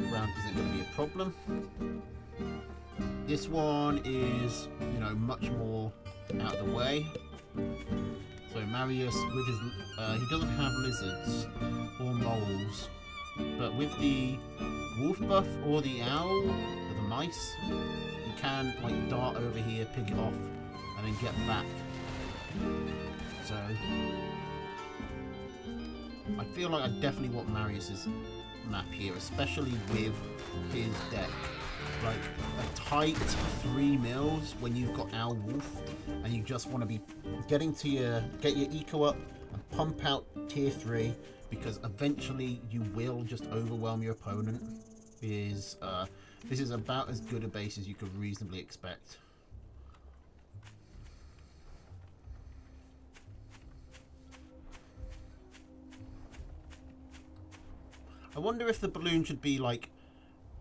ground isn't going to be a problem. This one is, you know, much more out of the way. So Marius, with his, he doesn't have lizards or moles, but with the wolf buff or the owl or the mice, you can like dart over here, pick it off, and then get back. So I feel like I definitely want Marius's map here, especially with his deck. Like a tight 3 mils when you've got Owl Wolf and you just want to be getting to get your eco up and pump out tier 3, because eventually you will just overwhelm your opponent. This is about as good a base as you could reasonably expect. I wonder if the balloon should be like,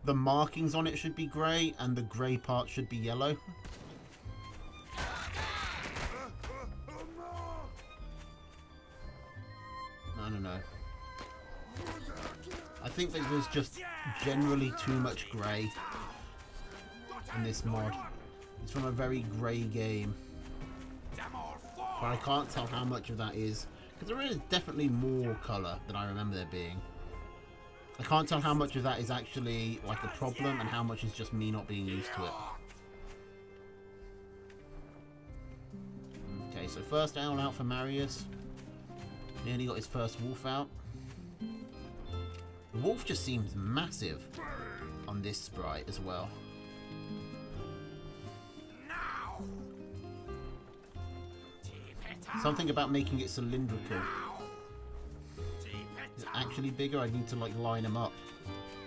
the markings on it should be grey and the grey part should be yellow. I don't know. I think that there's just generally too much grey in this mod. It's from a very grey game. But I can't tell how much of that is, because there is definitely more colour than I remember there being. I can't tell how much of that is actually like a problem and how much is just me not being used to it. Okay, so first owl out for Marius. Nearly got his first wolf out. The wolf just seems massive on this sprite as well. Something about making it cylindrical. Is it actually bigger? I need to like line them up.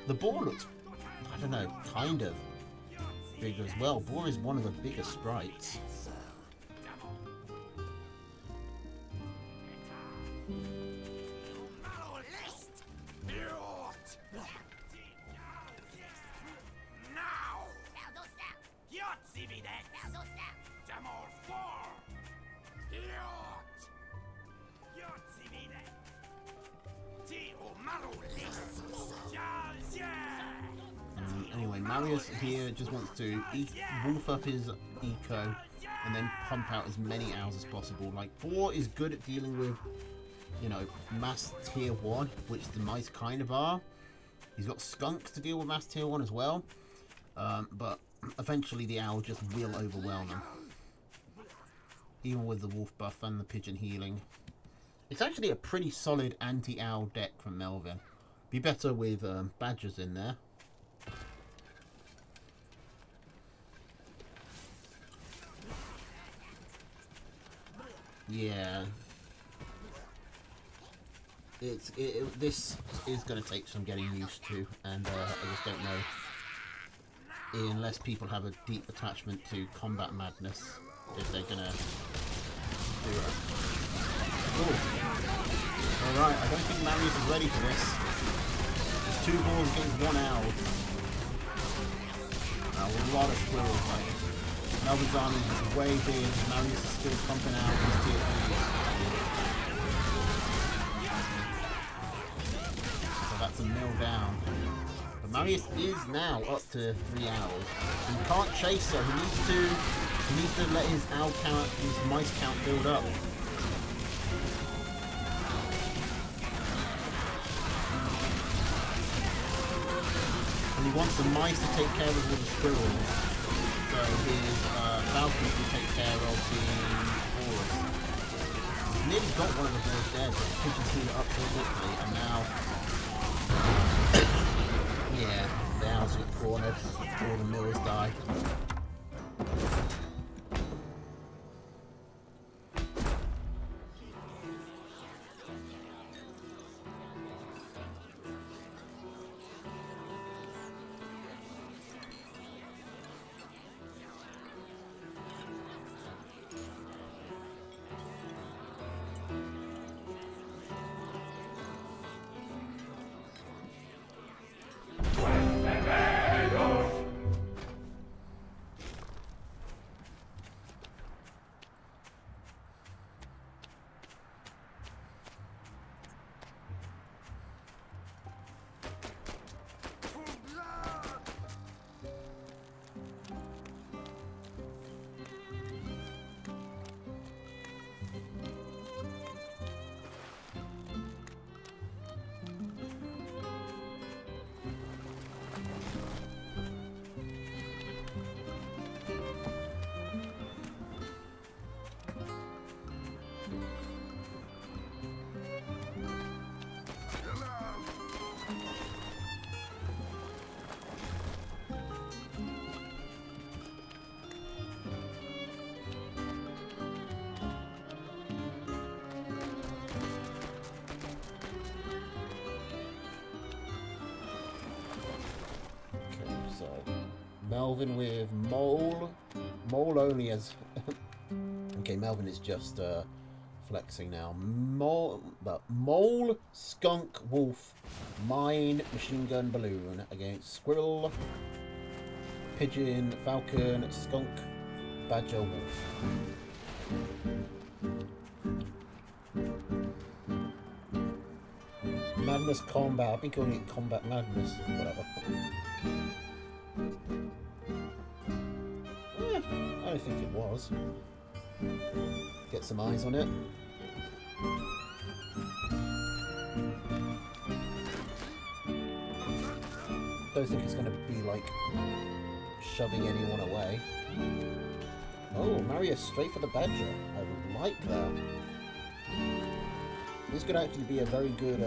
The boar looks, I don't know, kind of bigger as well. Boar is one of the biggest sprites. Anyway, Marius here just wants to wolf up his eco and then pump out as many owls as possible. Like, Boar is good at dealing with, you know, mass tier 1, which the mice kind of are. He's got skunks to deal with mass tier 1 as well. But eventually the owl just will overwhelm him. Even with the wolf buff and the pigeon healing. It's actually a pretty solid anti-owl deck from Melvin. Be better with badgers in there. Yeah. This is going to take some getting used to, and I just don't know, unless people have a deep attachment to Combat Madness, if they're going to do it. Alright, I don't think Marius is ready for this. There's 2 balls against 1 owl. A lot of squirrels, like. Melvin's army is way big, Marius is still pumping out his tier 3. So that's a mill down. But Marius is now up to 3 owls. He can't chase her, he needs to let his owl count, his mice count build up. And he wants the mice to take care of all the squirrels. So his falcons will take care of the boars. He's nearly got one of the boars dead, but the pigeons heal it up so quickly, and now... yeah, the owls get cornered, all the mills die. Melvin with Mole. Mole only as... okay, Melvin is just flexing now. Mole, Skunk, Wolf, Mine, Machine Gun, Balloon against Squirrel, Pigeon, Falcon, Skunk, Badger, Wolf. Madness Combat. I've been calling it Combat Madness. Whatever. I don't think it was. Get some eyes on it. Don't think it's going to be like shoving anyone away. Oh, Marius straight for the Badger. I like that. This could actually be a very good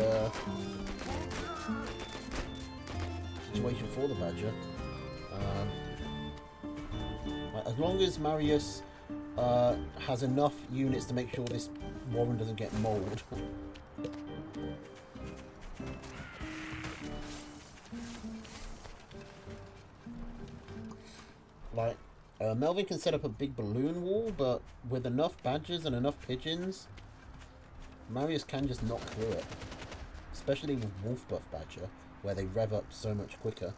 situation for the Badger. As long as Marius has enough units to make sure this Warren doesn't get mauled. Like, Melvin can set up a big balloon wall, but with enough Badgers and enough Pigeons, Marius can just knock through it. Especially with Wolf Buff Badger, where they rev up so much quicker.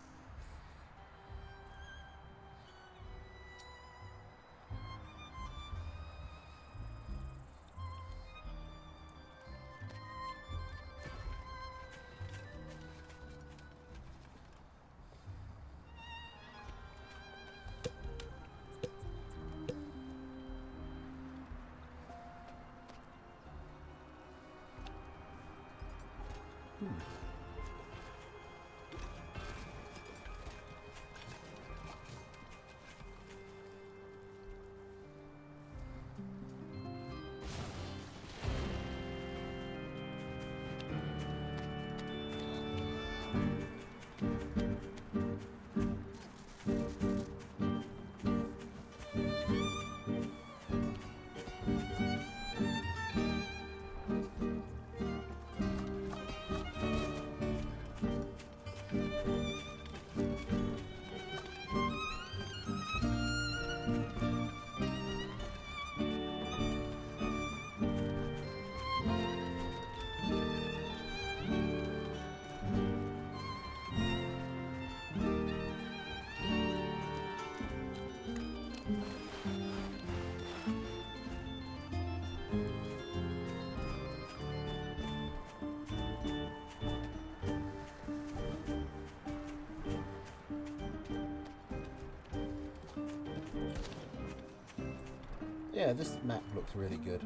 Yeah, this map looks really good.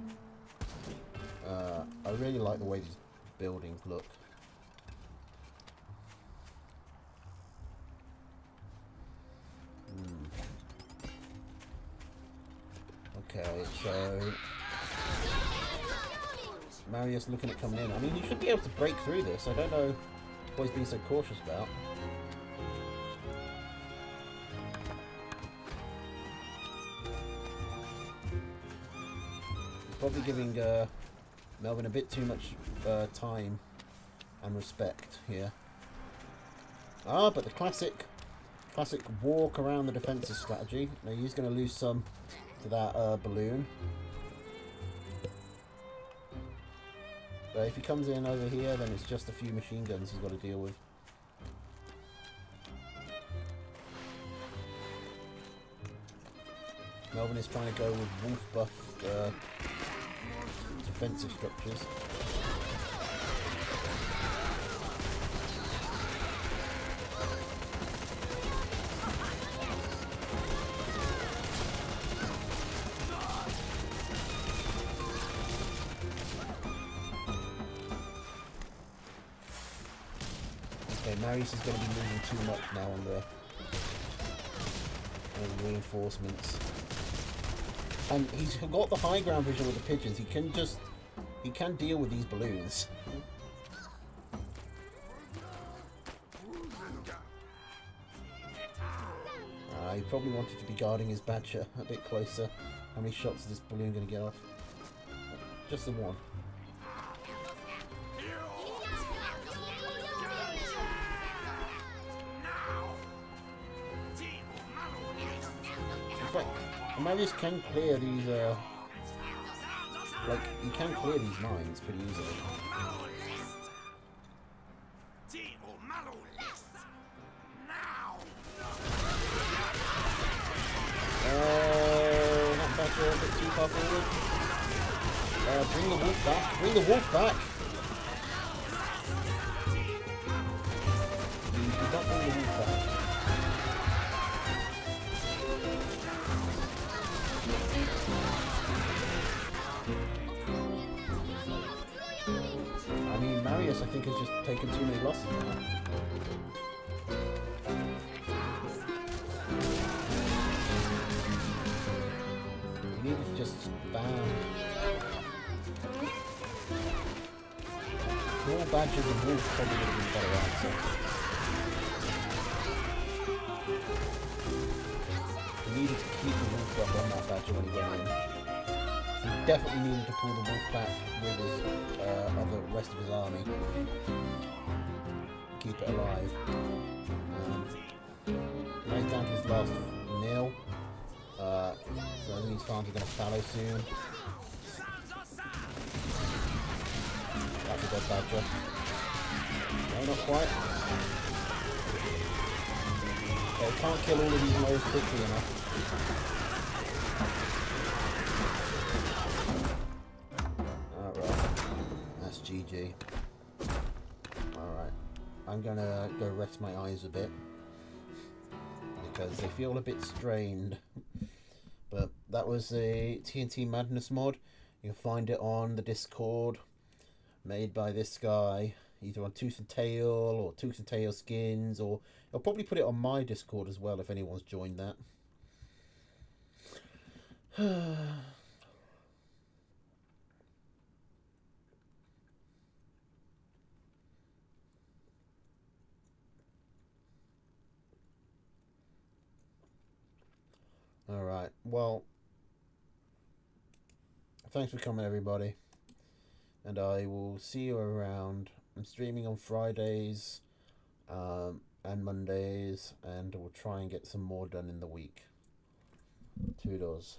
I really like the way these buildings look. Okay, so Marius looking at coming in. I mean, he should be able to break through this. I don't know what he's being so cautious about. Probably giving Melvin a bit too much time and respect here. Ah, but the classic walk around the defensive strategy. Now he's going to lose some to that balloon. But if he comes in over here, then it's just a few machine guns he's got to deal with. Melvin is trying to go with wolf buff defensive structures. Okay, Marius is going to be moving too much now on the reinforcements. And he's got the high ground vision with the pigeons. He can deal with these balloons. He probably wanted to be guarding his badger a bit closer. How many shots is this balloon going to get off? Just the one. Marius can clear these, like, you can clear these mines pretty easily. Not better, a bit too far forward. Bring the wolf back, bring the wolf back! You did not bring the wolf back. I mean, Marius, I think, has just taken too many losses now. You need to just spam. More badgers and wolves probably would have been better answer. You needed to keep the wolf up on that badger when he went in. He definitely needed to pull the wolf back with his rest of his army. Keep it alive. Now he's down to his last nil. So I think these farms are going to fallow soon. That's a dead badger. No, not quite. They can't kill all of these moles quickly enough. That's GG. Alright. I'm gonna go rest my eyes a bit. Because they feel a bit strained. But that was a TNT Madness mod. You can find it on the Discord. Made by this guy. Either on Tooth and Tail or Tooth and Tail Skins. Or I'll probably put it on my Discord as well if anyone's joined that. Alright, well, thanks for coming, everybody, and I will see you around. I'm streaming on Fridays and Mondays, and we'll try and get some more done in the week. Toodles.